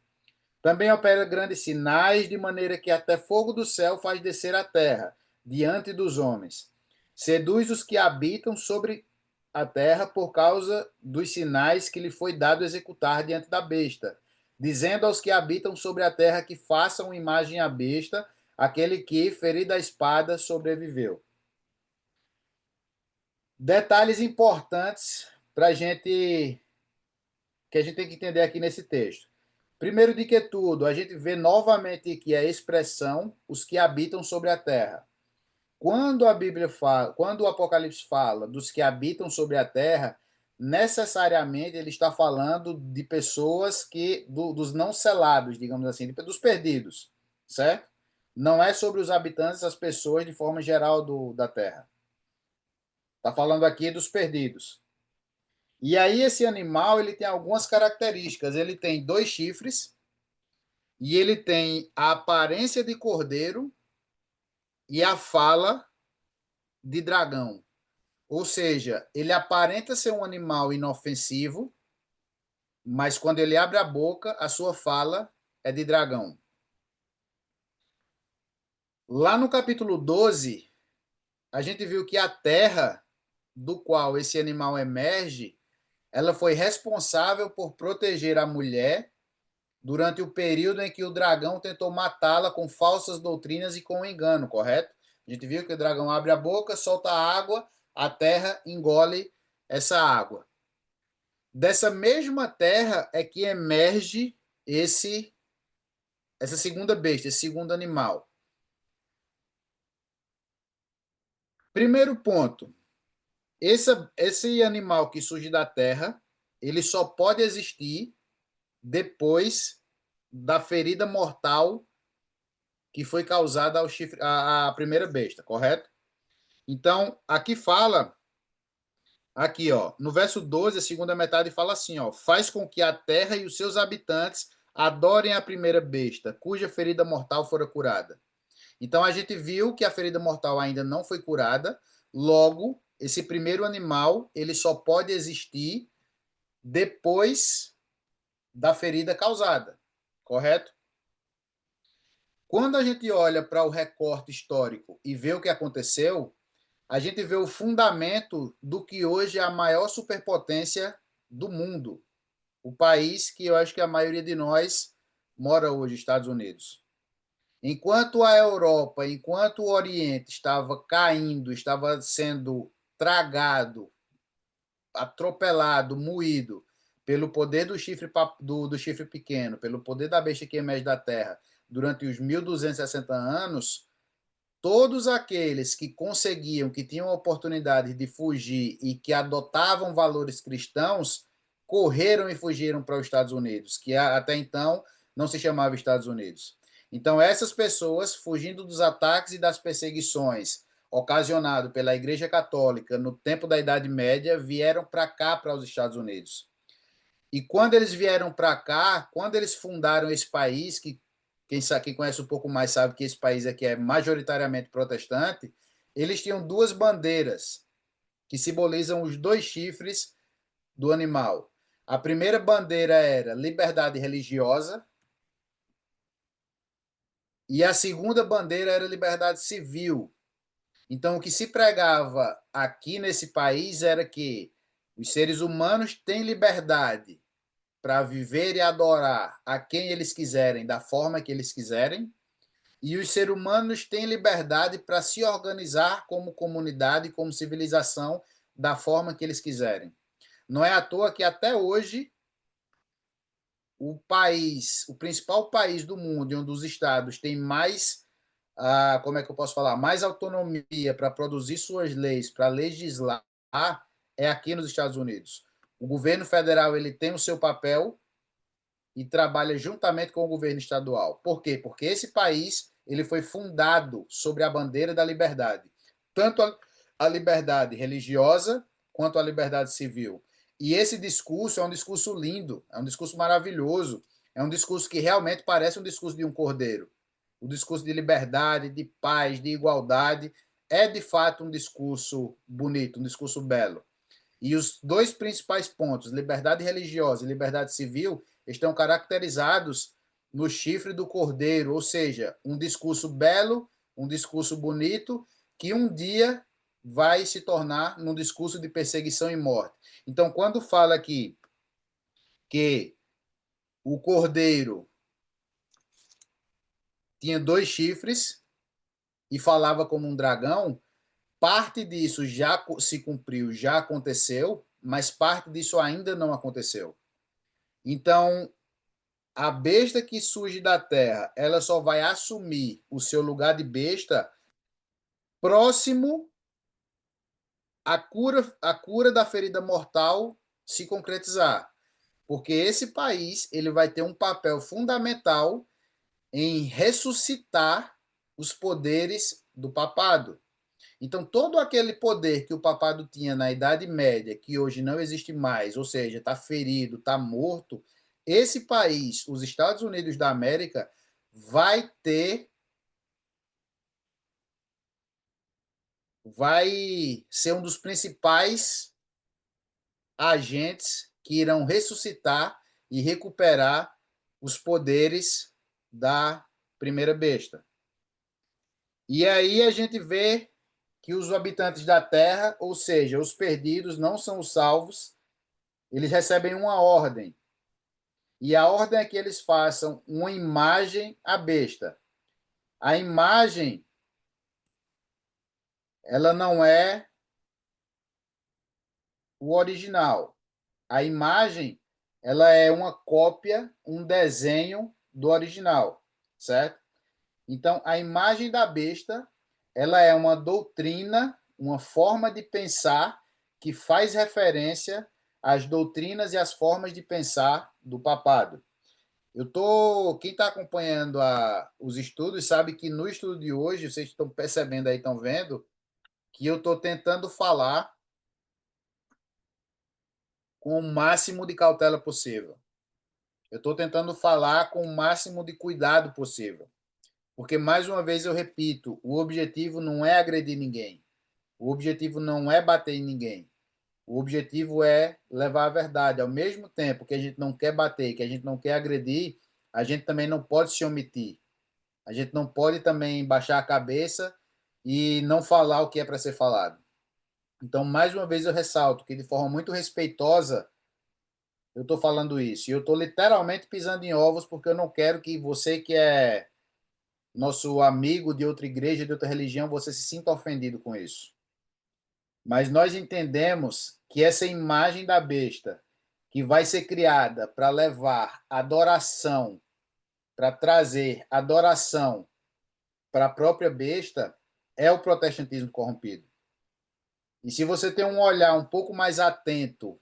Também opera grandes sinais, de maneira que até fogo do céu faz descer a terra, diante dos homens. Seduz os que habitam sobre a terra por causa dos sinais que lhe foi dado executar diante da besta, dizendo aos que habitam sobre a terra que façam imagem à besta, aquele que, ferido a espada, sobreviveu. Detalhes importantes para gente que a gente tem que entender aqui nesse texto. Primeiro de que tudo, a gente vê novamente aqui a expressão os que habitam sobre a terra. Quando a Bíblia fala, quando o Apocalipse fala dos que habitam sobre a terra, necessariamente ele está falando de pessoas dos não selados, digamos assim, dos perdidos, certo? Não é sobre os habitantes, as pessoas de forma geral da terra. Está falando aqui dos perdidos. E aí esse animal ele tem algumas características. Ele tem 2 chifres e ele tem a aparência de cordeiro e a fala de dragão. Ou seja, ele aparenta ser um animal inofensivo, mas quando ele abre a boca, a sua fala é de dragão. Lá no capítulo 12, a gente viu que a terra do qual esse animal emerge, ela foi responsável por proteger a mulher durante o período em que o dragão tentou matá-la com falsas doutrinas e com engano, correto? A gente viu que o dragão abre a boca, solta a água, a terra engole essa água. Dessa mesma terra é que emerge essa segunda besta, esse segundo animal. Primeiro ponto, esse animal que surge da terra, ele só pode existir depois da ferida mortal que foi causada ao chifre, à primeira besta, correto? Então, aqui fala, aqui, ó, no verso 12, a segunda metade fala assim, ó, faz com que a terra e os seus habitantes adorem a primeira besta, cuja ferida mortal fora curada. Então, a gente viu que a ferida mortal ainda não foi curada, logo, esse primeiro animal, ele só pode existir depois da ferida causada, correto? Quando a gente olha para o recorte histórico e vê o que aconteceu, a gente vê o fundamento do que hoje é a maior superpotência do mundo, o país que eu acho que a maioria de nós mora hoje, Estados Unidos. Enquanto a Europa, enquanto o Oriente estava caindo, estava sendo tragado, atropelado, moído pelo poder do chifre, do chifre pequeno, pelo poder da besta que emerge da terra, durante os 1260 anos, todos aqueles que conseguiam, que tinham a oportunidade de fugir e que adotavam valores cristãos, correram e fugiram para os Estados Unidos, que até então não se chamava Estados Unidos. Então, essas pessoas, fugindo dos ataques e das perseguições ocasionado pela Igreja Católica no tempo da Idade Média, vieram para cá, para os Estados Unidos. E quando eles vieram para cá, quando eles fundaram esse país, que quem conhece um pouco mais sabe que esse país aqui é majoritariamente protestante, eles tinham duas bandeiras que simbolizam os dois chifres do animal. A primeira bandeira era liberdade religiosa e a segunda bandeira era liberdade civil. Então, o que se pregava aqui nesse país era que os seres humanos têm liberdade para viver e adorar a quem eles quiserem, da forma que eles quiserem, e os seres humanos têm liberdade para se organizar como comunidade, como civilização, da forma que eles quiserem. Não é à toa que até hoje o principal país do mundo, e um dos estados tem mais, como é que eu posso falar, mais autonomia para produzir suas leis, para legislar, é aqui nos Estados Unidos. O governo federal ele tem o seu papel, e trabalha juntamente com o governo estadual. Por quê? Porque esse país ele foi fundado sobre a bandeira da liberdade, tanto a liberdade religiosa quanto a liberdade civil. E esse discurso é um discurso lindo, é um discurso maravilhoso, é um discurso que realmente parece um discurso de um cordeiro. O discurso de liberdade, de paz, de igualdade, é de fato um discurso bonito, um discurso belo. E os dois principais pontos, liberdade religiosa e liberdade civil, estão caracterizados no chifre do cordeiro, ou seja, um discurso belo, um discurso bonito, que um dia vai se tornar num discurso de perseguição e morte. Então, quando fala aqui que o cordeiro tinha dois chifres e falava como um dragão, parte disso já se cumpriu, já aconteceu, mas parte disso ainda não aconteceu. Então, a besta que surge da terra, ela só vai assumir o seu lugar de besta próximo à cura da ferida mortal se concretizar. Porque esse país ele vai ter um papel fundamental em ressuscitar os poderes do papado. Então, todo aquele poder que o papado tinha na Idade Média, que hoje não existe mais, ou seja, está ferido, está morto, esse país, os Estados Unidos da América, vai ter, vai ser um dos principais agentes que irão ressuscitar e recuperar os poderes da primeira besta. E aí a gente vê que os habitantes da Terra, ou seja, os perdidos, não são os salvos, eles recebem uma ordem. E a ordem é que eles façam uma imagem à besta. A imagem, ela não é o original. A imagem, ela é uma cópia, um desenho do original, certo? Então, a imagem da besta, ela é uma doutrina, uma forma de pensar que faz referência às doutrinas e às formas de pensar do papado. Quem está acompanhando os estudos sabe que no estudo de hoje, vocês estão percebendo aí, estão vendo, que eu estou tentando falar com o máximo de cautela possível. Eu estou tentando falar com o máximo de cuidado possível. Porque, mais uma vez, eu repito, o objetivo não é agredir ninguém. O objetivo não é bater em ninguém. O objetivo é levar a verdade. Ao mesmo tempo que a gente não quer bater, que a gente não quer agredir, a gente também não pode se omitir. A gente não pode também baixar a cabeça e não falar o que é para ser falado. Então, mais uma vez, eu ressalto que, de forma muito respeitosa, eu estou falando isso. E eu estou literalmente pisando em ovos, porque eu não quero que você, que é nosso amigo de outra igreja, de outra religião, você se sinta ofendido com isso. Mas nós entendemos que essa imagem da besta, que vai ser criada para levar adoração, para trazer adoração para a própria besta, é o protestantismo corrompido. E se você tem um olhar um pouco mais atento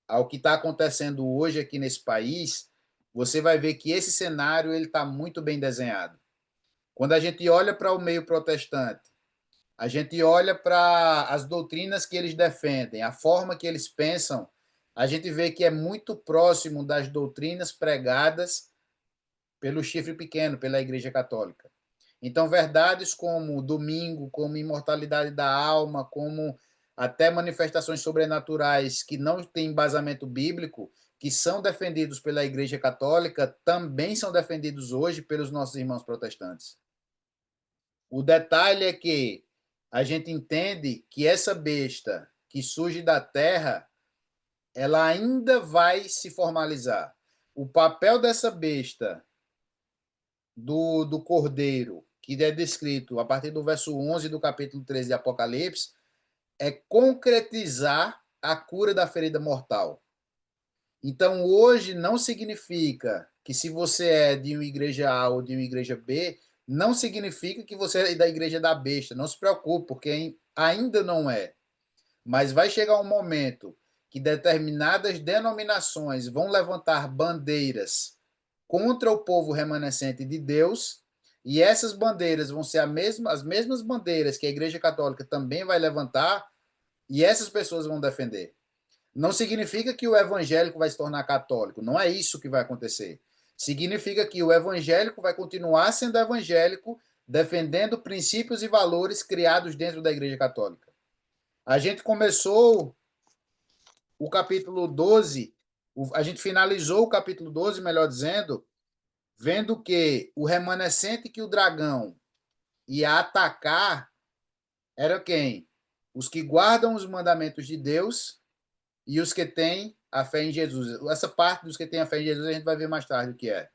ao que está acontecendo hoje aqui nesse país, você vai ver que esse cenário ele está muito bem desenhado. Quando a gente olha para o meio protestante, a gente olha para as doutrinas que eles defendem, a forma que eles pensam, a gente vê que é muito próximo das doutrinas pregadas pelo chifre pequeno, pela Igreja Católica. Então, verdades como domingo, como imortalidade da alma, como até manifestações sobrenaturais que não têm embasamento bíblico, que são defendidos pela Igreja Católica, também são defendidos hoje pelos nossos irmãos protestantes. O detalhe é que a gente entende que essa besta que surge da terra, ela ainda vai se formalizar. O papel dessa besta do cordeiro, que é descrito a partir do verso 11 do capítulo 13 de Apocalipse, é concretizar a cura da ferida mortal. Então, hoje não significa que se você é de uma igreja A ou de uma igreja B, não significa que você é da igreja da besta. Não se preocupe, porque ainda não é. Mas vai chegar um momento que determinadas denominações vão levantar bandeiras contra o povo remanescente de Deus, e essas bandeiras vão ser as mesmas bandeiras que a Igreja Católica também vai levantar, e essas pessoas vão defender. Não significa que o evangélico vai se tornar católico, não é isso que vai acontecer. Significa que o evangélico vai continuar sendo evangélico, defendendo princípios e valores criados dentro da Igreja Católica. A gente começou o capítulo 12, a gente finalizou o capítulo 12, melhor dizendo, vendo que o remanescente que o dragão ia atacar era quem? Os que guardam os mandamentos de Deus e os que têm a fé em Jesus. Essa parte dos que têm a fé em Jesus a gente vai ver mais tarde o que é.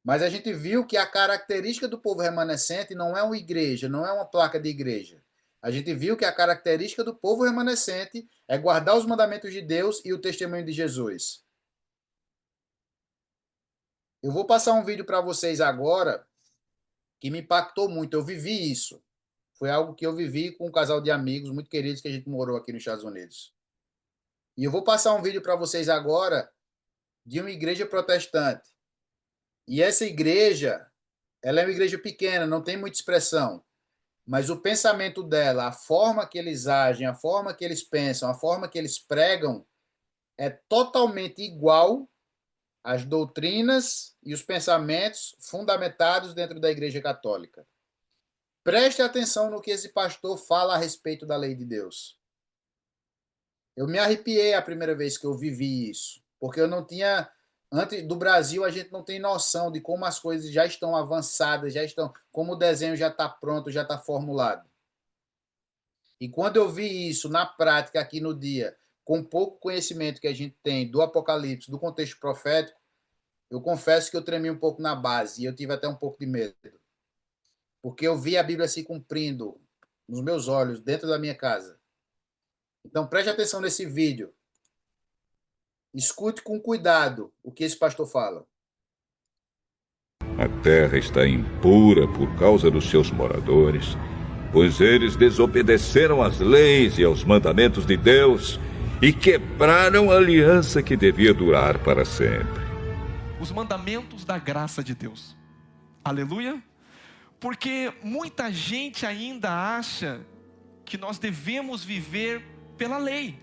Mas a gente viu que a característica do povo remanescente não é uma igreja, não é uma placa de igreja. A gente viu que a característica do povo remanescente é guardar os mandamentos de Deus e o testemunho de Jesus. Eu vou passar um vídeo para vocês agora que me impactou muito. Eu vivi isso. Foi algo que eu vivi com um casal de amigos muito queridos que a gente morou aqui nos Estados Unidos. E eu vou passar um vídeo para vocês agora de uma igreja protestante. E essa igreja, ela é uma igreja pequena, não tem muita expressão. Mas o pensamento dela, a forma que eles agem, a forma que eles pensam, a forma que eles pregam, é totalmente igual às doutrinas e os pensamentos fundamentados dentro da Igreja Católica. Preste atenção no que esse pastor fala a respeito da lei de Deus. Eu me arrepiei a primeira vez que eu vivi isso, porque eu não tinha. Antes do Brasil, a gente não tem noção de como as coisas já estão avançadas, já estão, como o desenho já está pronto, já está formulado. E quando eu vi isso na prática aqui no dia, com pouco conhecimento que a gente tem do Apocalipse, do contexto profético, eu confesso que eu tremi um pouco na base e eu tive até um pouco de medo. Porque eu vi a Bíblia se cumprindo nos meus olhos, dentro da minha casa. Então preste atenção nesse vídeo. Escute com cuidado o que esse pastor fala. A terra está impura por causa dos seus moradores, pois eles desobedeceram às leis e aos mandamentos de Deus e quebraram a aliança que devia durar para sempre. Os mandamentos da graça de Deus. Aleluia. Porque muita gente ainda acha que nós devemos viver pela lei.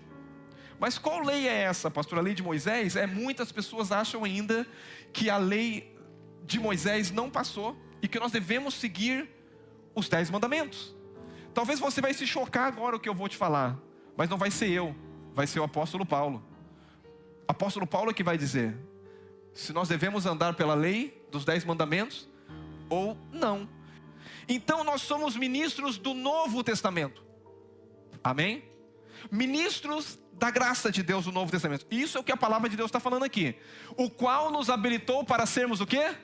Mas qual lei é essa, pastor? A lei de Moisés? Muitas pessoas acham ainda que a lei de Moisés não passou e que nós devemos seguir os 10 mandamentos. Talvez você vai se chocar agora o que eu vou te falar, mas não vai ser eu, vai ser o apóstolo Paulo. Apóstolo Paulo é que vai dizer: Se nós devemos andar pela lei dos 10 mandamentos ou não. Então nós somos ministros do Novo Testamento. Amém? Ministros da graça de Deus do Novo Testamento. Isso é o que a palavra de Deus está falando aqui. O qual nos habilitou para sermos o quê?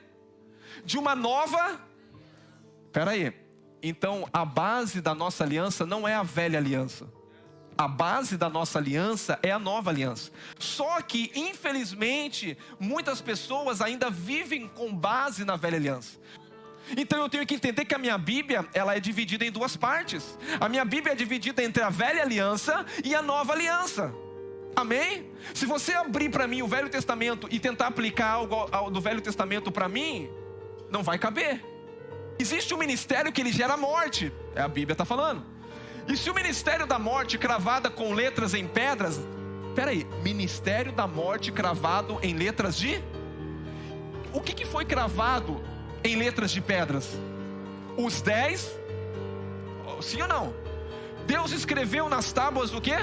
De uma nova... Espera aí. Então a base da nossa aliança não é a velha aliança. A base da nossa aliança é a nova aliança. Só que, infelizmente, muitas pessoas ainda vivem com base na velha aliança. Então eu tenho que entender que a minha Bíblia, ela é dividida em duas partes. A minha Bíblia é dividida entre a velha aliança e a nova aliança. Amém? Se você abrir para mim o Velho Testamento e tentar aplicar algo do Velho Testamento para mim, não vai caber. Existe um ministério que ele gera morte. A Bíblia está falando. E se o ministério da morte cravada com letras em pedras... Espera aí, ministério da morte cravado em letras de... O que foi cravado em letras de pedras? Os 10? Sim ou não? Deus escreveu nas tábuas o quê?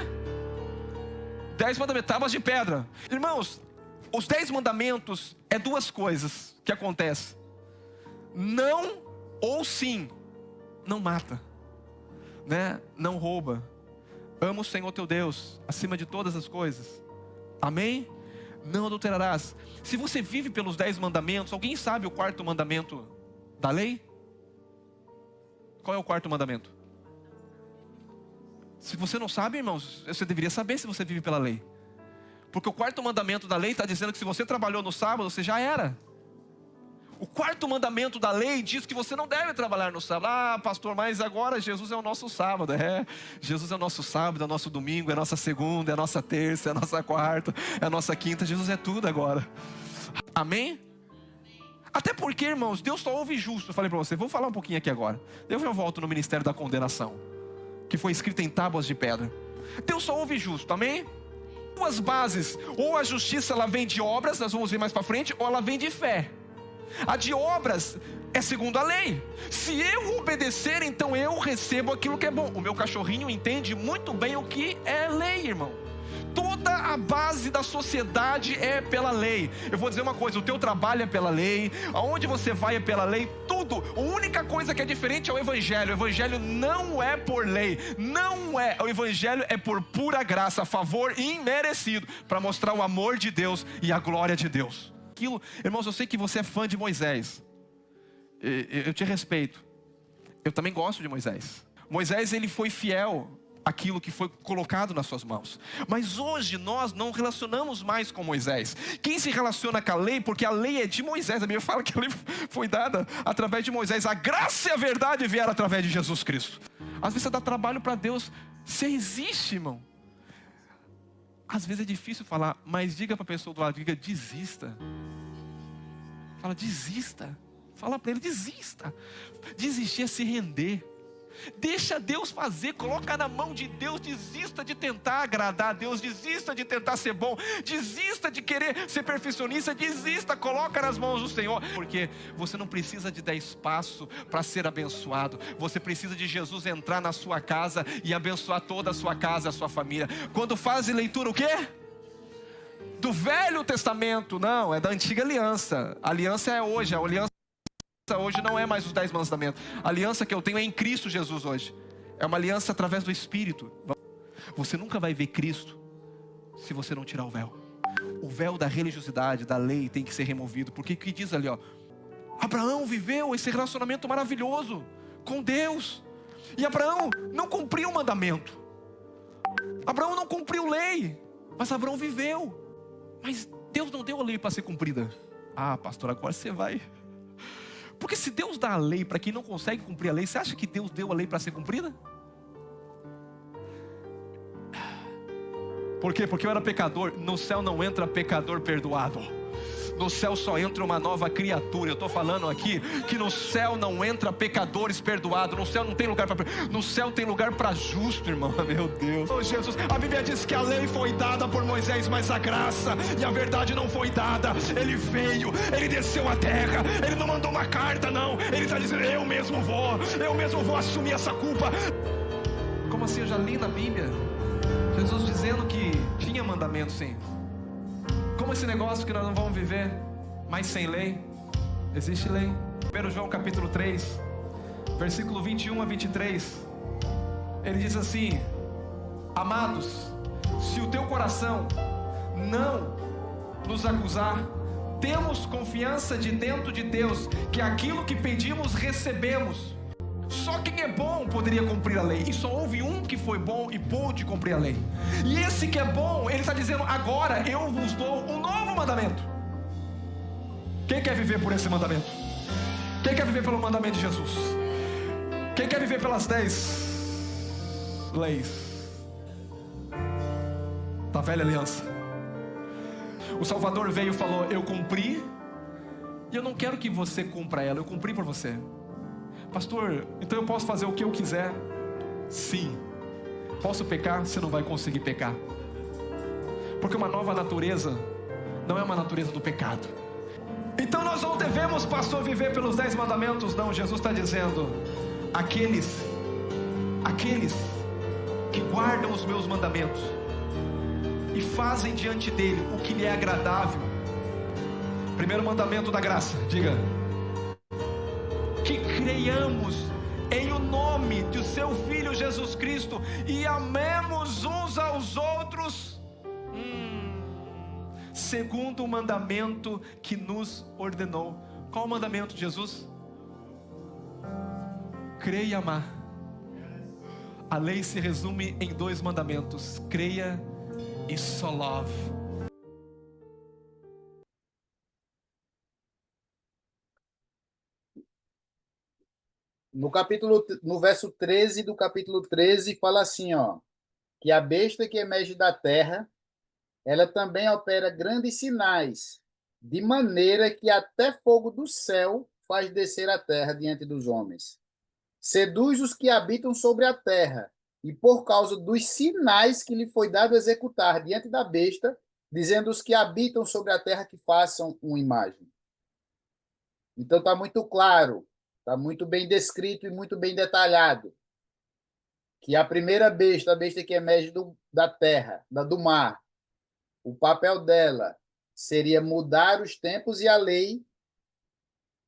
10 mandamentos, tábuas de pedra. Irmãos, os 10 mandamentos é duas coisas que acontecem. Não ou sim. Não mata, né? Não rouba. Ama o Senhor teu Deus acima de todas as coisas. Amém? Não adulterarás. Se você vive pelos 10 mandamentos, alguém sabe o quarto mandamento da lei? Qual é o quarto mandamento? Se você não sabe, irmãos, você deveria saber se você vive pela lei. Porque o quarto mandamento da lei está dizendo que se você trabalhou no sábado, você já era. O quarto mandamento da lei diz que você não deve trabalhar no sábado. Ah, pastor, mas agora Jesus é o nosso sábado. Jesus é o nosso sábado, é o nosso domingo, é a nossa segunda, é a nossa terça, é a nossa quarta, é a nossa quinta. Jesus é tudo agora. Amém? Até porque, irmãos, Deus só ouve justo. Eu falei para você, vou falar um pouquinho aqui agora. Eu já volto no ministério da condenação, que foi escrito em tábuas de pedra. Deus só ouve justo, amém? Duas bases. Ou a justiça ela vem de obras, nós vamos ver mais para frente, ou ela vem de fé. A de obras é segundo a lei. Se eu obedecer, então eu recebo aquilo que é bom. O meu cachorrinho entende muito bem o que é lei, irmão. Toda a base da sociedade é pela lei. Eu vou dizer uma coisa, o teu trabalho é pela lei, aonde você vai é pela lei, tudo. A única coisa que é diferente é o Evangelho. O Evangelho não é por lei, não é. O Evangelho é por pura graça, favor imerecido, para mostrar o amor de Deus e a glória de Deus. Irmãos, eu sei que você é fã de Moisés. Eu te respeito. Eu também gosto de Moisés. Moisés, ele foi fiel àquilo que foi colocado nas suas mãos. Mas hoje nós não relacionamos mais com Moisés. Quem se relaciona com a lei, porque a lei é de Moisés. A Bíblia fala que a lei foi dada através de Moisés. A graça e a verdade vieram através de Jesus Cristo. Às vezes você dá trabalho para Deus. Você existe, irmão. Às vezes é difícil falar, mas diga para a pessoa do lado, diga, desista. Fala, desista. Fala para ele, desista. Desistir é se render. Deixa Deus fazer, coloca na mão de Deus. Desista de tentar agradar a Deus. Desista de tentar ser bom. Desista de querer ser perfeccionista. Desista, coloca nas mãos do Senhor. Porque você não precisa de dar espaço para ser abençoado. Você precisa de Jesus entrar na sua casa e abençoar toda a sua casa, a sua família. Quando faz leitura o quê? Do Velho Testamento. Não, é da Antiga Aliança. A aliança é hoje, a aliança hoje não é mais os 10 mandamentos. A aliança que eu tenho é em Cristo Jesus hoje. É uma aliança através do Espírito. Você nunca vai ver Cristo se você não tirar o véu. O véu da religiosidade, da lei tem que ser removido. Porque o que diz ali, ó? Abraão viveu esse relacionamento maravilhoso com Deus. E Abraão não cumpriu o mandamento. Abraão não cumpriu lei. Mas Abraão viveu. Mas Deus não deu a lei para ser cumprida. Ah, pastor, agora você vai... Porque se Deus dá a lei para quem não consegue cumprir a lei, você acha que Deus deu a lei para ser cumprida? Por quê? Porque eu era pecador. No céu não entra pecador perdoado. No céu só entra uma nova criatura. Eu estou falando aqui que no céu não entra pecadores perdoados. No céu não tem lugar para... No céu tem lugar para justo, irmão. Meu Deus. Oh, Jesus, a Bíblia diz que a lei foi dada por Moisés, mas a graça e a verdade não foi dada. Ele veio, ele desceu à terra. Ele não mandou uma carta, não. Ele está dizendo, eu mesmo vou assumir essa culpa. Como assim? Eu já li na Bíblia Jesus dizendo que tinha mandamento, sim. Como esse negócio que nós não vamos viver? Mas sem lei, existe lei. 1 João capítulo 3, versículo 21 a 23, ele diz assim: amados, se o teu coração não nos acusar, temos confiança de dentro de Deus, que aquilo que pedimos recebemos. Só quem é bom poderia cumprir a lei, e só houve um que foi bom e pôde cumprir a lei. E esse que é bom, ele está dizendo: agora eu vos dou um novo mandamento. Quem quer viver por esse mandamento? Quem quer viver pelo mandamento de Jesus? Quem quer viver pelas 10 leis da velha aliança? O Salvador veio e falou: eu cumpri, e eu não quero que você cumpra ela, eu cumpri por você. Pastor, então eu posso fazer o que eu quiser? Sim. Posso pecar? Você não vai conseguir pecar, porque uma nova natureza não é uma natureza do pecado. Então nós não devemos, pastor, viver pelos 10 mandamentos. Não, Jesus está dizendo: aqueles que guardam os meus mandamentos e fazem diante dele o que lhe é agradável. Primeiro mandamento da graça, diga: que creiamos em o nome do seu Filho Jesus Cristo e amemos uns aos outros, segundo o mandamento que nos ordenou. Qual o mandamento de Jesus? Crer e amar. A lei se resume em 2 mandamentos: creia e só love. No verso 13 do capítulo 13, fala assim, ó, que a besta que emerge da terra, ela também opera grandes sinais, de maneira que até fogo do céu faz descer a terra diante dos homens. Seduz os que habitam sobre a terra, e por causa dos sinais que lhe foi dado executar diante da besta, dizendo os que habitam sobre a terra que façam uma imagem. Então está muito claro, está muito bem descrito e muito bem detalhado, que a primeira besta, a besta que emerge da terra, do mar, o papel dela seria mudar os tempos e a lei.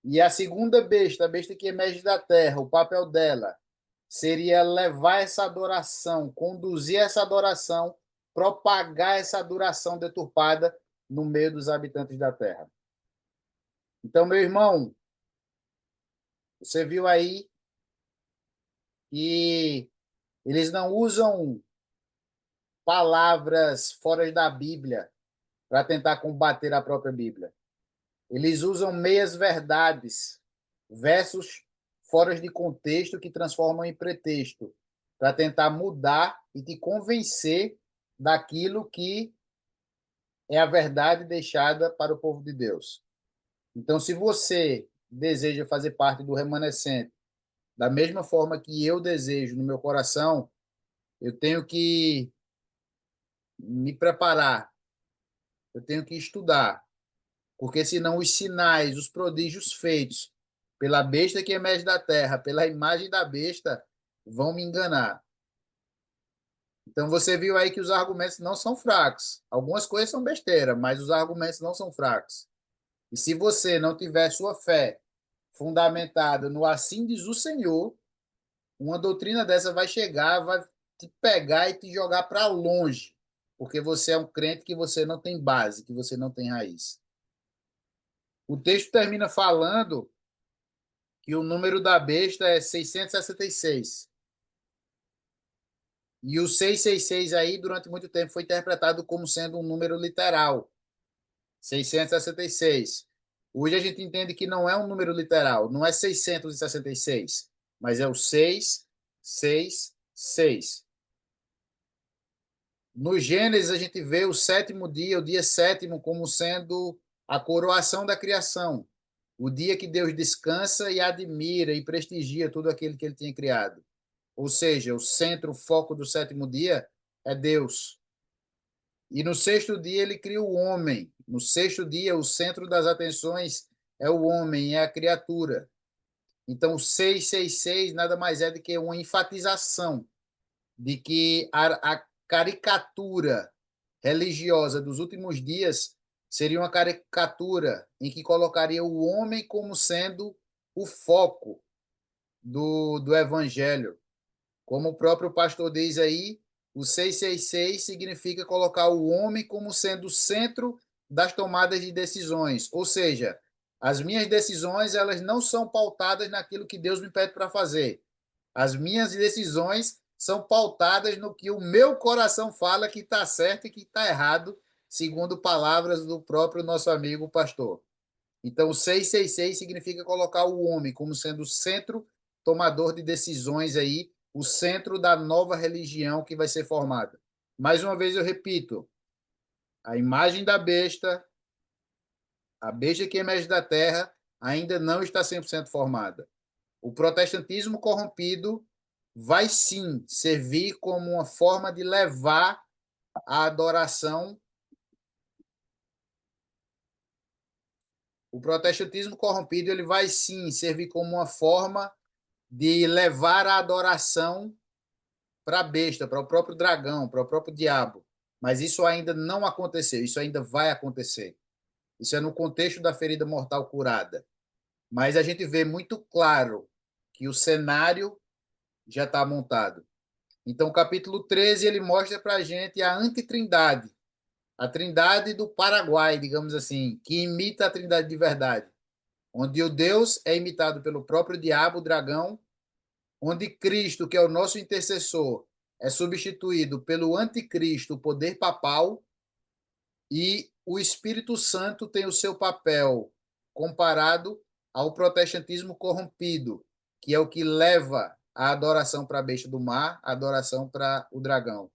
E a segunda besta, a besta que emerge da terra, o papel dela seria levar essa adoração, conduzir essa adoração, propagar essa adoração deturpada no meio dos habitantes da terra. Então, meu irmão, você viu aí que eles não usam palavras fora da Bíblia para tentar combater a própria Bíblia. Eles usam meias verdades, versos fora de contexto que transformam em pretexto, para tentar mudar e te convencer daquilo que é a verdade deixada para o povo de Deus. Então, se você deseja fazer parte do remanescente, da mesma forma que eu desejo no meu coração, eu tenho que me preparar, eu tenho que estudar, porque senão os sinais, os prodígios feitos pela besta que emerge da terra, pela imagem da besta, vão me enganar. Então você viu aí que os argumentos não são fracos. Algumas coisas são besteira, mas os argumentos não são fracos. E se você não tiver sua fé fundamentada no assim diz o Senhor, uma doutrina dessa vai chegar, vai te pegar e te jogar para longe, porque você é um crente que você não tem base, que você não tem raiz. O texto termina falando que o número da besta é 666. E o 666 aí, durante muito tempo, foi interpretado como sendo um número literal. 666. Hoje a gente entende que não é um número literal, não é 666, mas é o 666. No Gênesis, a gente vê o 7º dia, o dia 7º, como sendo a coroação da criação. O dia que Deus descansa e admira e prestigia tudo aquilo que ele tinha criado. Ou seja, o centro, o foco do 7º dia é Deus. E no 6º dia ele cria o homem. No 6º dia, o centro das atenções é o homem, é a criatura. Então, o 666 nada mais é do que uma enfatização de que a caricatura religiosa dos últimos dias seria uma caricatura em que colocaria o homem como sendo o foco do evangelho. Como o próprio pastor diz aí, o 666 significa colocar o homem como sendo o centro das tomadas de decisões. Ou seja, as minhas decisões, elas não são pautadas naquilo que Deus me pede para fazer. As minhas decisões são pautadas no que o meu coração fala que está certo e que está errado, segundo palavras do próprio nosso amigo pastor. Então, o 666 significa colocar o homem como sendo o centro tomador de decisões aí, o centro da nova religião que vai ser formada. Mais uma vez eu repito, a imagem da besta, a besta que emerge da terra, ainda não está 100% formada. O protestantismo corrompido vai sim servir como uma forma de levar a adoração. O protestantismo corrompido ele vai sim servir como uma forma de levar a adoração para a besta, para o próprio dragão, para o próprio diabo. Mas isso ainda não aconteceu, isso ainda vai acontecer. Isso é no contexto da ferida mortal curada. Mas a gente vê muito claro que o cenário já está montado. Então, o capítulo 13 ele mostra para a gente a antitrindade, a trindade do Paraguai, digamos assim, que imita a trindade de verdade, onde o Deus é imitado pelo próprio diabo, o dragão, onde Cristo, que é o nosso intercessor, é substituído pelo anticristo, o poder papal, e o Espírito Santo tem o seu papel comparado ao protestantismo corrompido, que é o que leva a adoração para a besta do mar, a adoração para o dragão.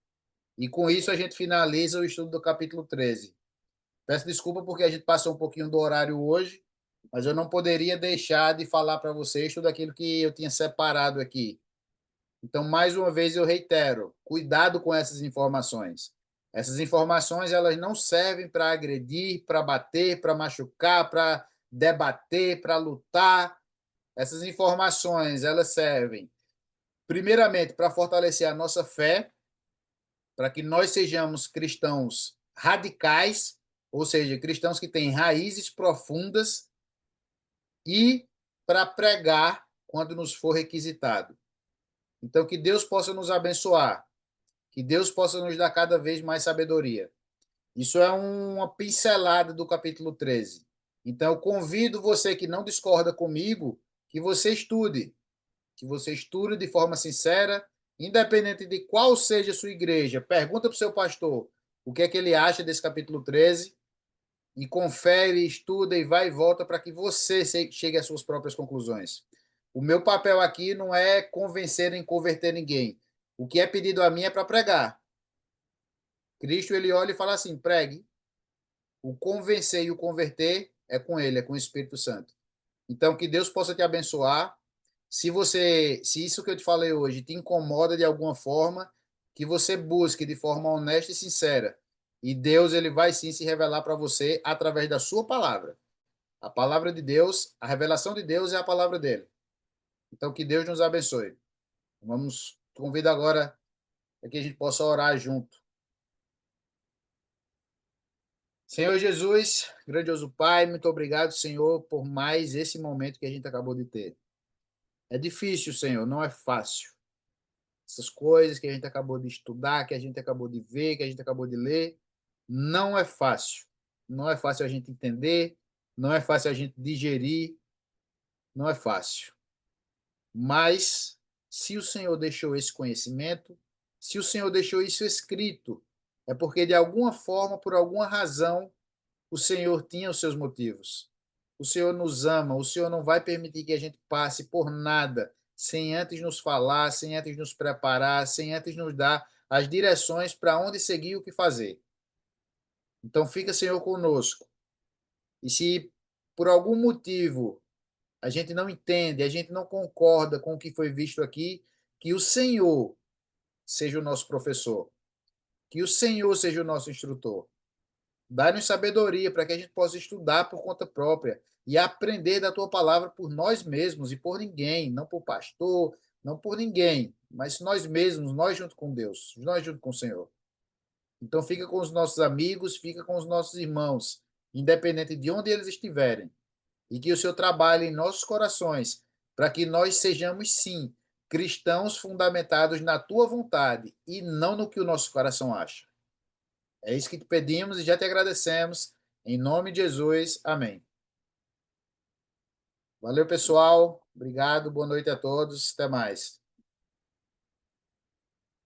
E com isso a gente finaliza o estudo do capítulo 13. Peço desculpa porque a gente passou um pouquinho do horário hoje, mas eu não poderia deixar de falar para vocês tudo aquilo que eu tinha separado aqui. Então, mais uma vez eu reitero, cuidado com essas informações. Essas informações elas não servem para agredir, para bater, para machucar, para debater, para lutar. Essas informações elas servem primeiramente para fortalecer a nossa fé, para que nós sejamos cristãos radicais, ou seja, cristãos que têm raízes profundas e para pregar quando nos for requisitado. Então, que Deus possa nos abençoar, que Deus possa nos dar cada vez mais sabedoria. Isso é uma pincelada do capítulo 13. Então, eu convido você que não discorda comigo, que você estude de forma sincera, independente de qual seja a sua igreja. Pergunta para o seu pastor o que é que ele acha desse capítulo 13 e confere, estuda e vai e volta para que você chegue às suas próprias conclusões. O meu papel aqui não é convencer nem converter ninguém. O que é pedido a mim é para pregar. Cristo ele olha e fala assim: pregue. O convencer e o converter é com ele, é com o Espírito Santo. Então, que Deus possa te abençoar. Se isso que eu te falei hoje te incomoda de alguma forma, que você busque de forma honesta e sincera. E Deus ele vai sim se revelar para você através da sua palavra. A palavra de Deus, a revelação de Deus é a palavra dele. Então, que Deus nos abençoe. Vamos, convido agora para que a gente possa orar junto. Senhor Jesus, grandioso Pai, muito obrigado, Senhor, por mais esse momento que a gente acabou de ter. É difícil, Senhor, não é fácil. Essas coisas que a gente acabou de estudar, que a gente acabou de ver, que a gente acabou de ler, não é fácil. Não é fácil a gente entender, não é fácil a gente digerir, não é fácil. Mas, se o Senhor deixou esse conhecimento, se o Senhor deixou isso escrito, é porque de alguma forma, por alguma razão, o Senhor tinha os seus motivos. O Senhor nos ama, o Senhor não vai permitir que a gente passe por nada sem antes nos falar, sem antes nos preparar, sem antes nos dar as direções para onde seguir e o que fazer. Então fica, Senhor, conosco. E se por algum motivo a gente não entende, a gente não concorda com o que foi visto aqui, que o Senhor seja o nosso professor, que o Senhor seja o nosso instrutor. Dá-nos sabedoria para que a gente possa estudar por conta própria e aprender da tua palavra por nós mesmos e por ninguém, não por pastor, não por ninguém, mas nós mesmos, nós junto com Deus, nós junto com o Senhor. Então fica com os nossos amigos, fica com os nossos irmãos independente de onde eles estiverem, e que o Senhor trabalhe em nossos corações, para que nós sejamos, sim, cristãos fundamentados na tua vontade e não no que o nosso coração acha. É isso que te pedimos e já te agradecemos. Em nome de Jesus, amém. Valeu, pessoal. Obrigado. Boa noite a todos. Até mais.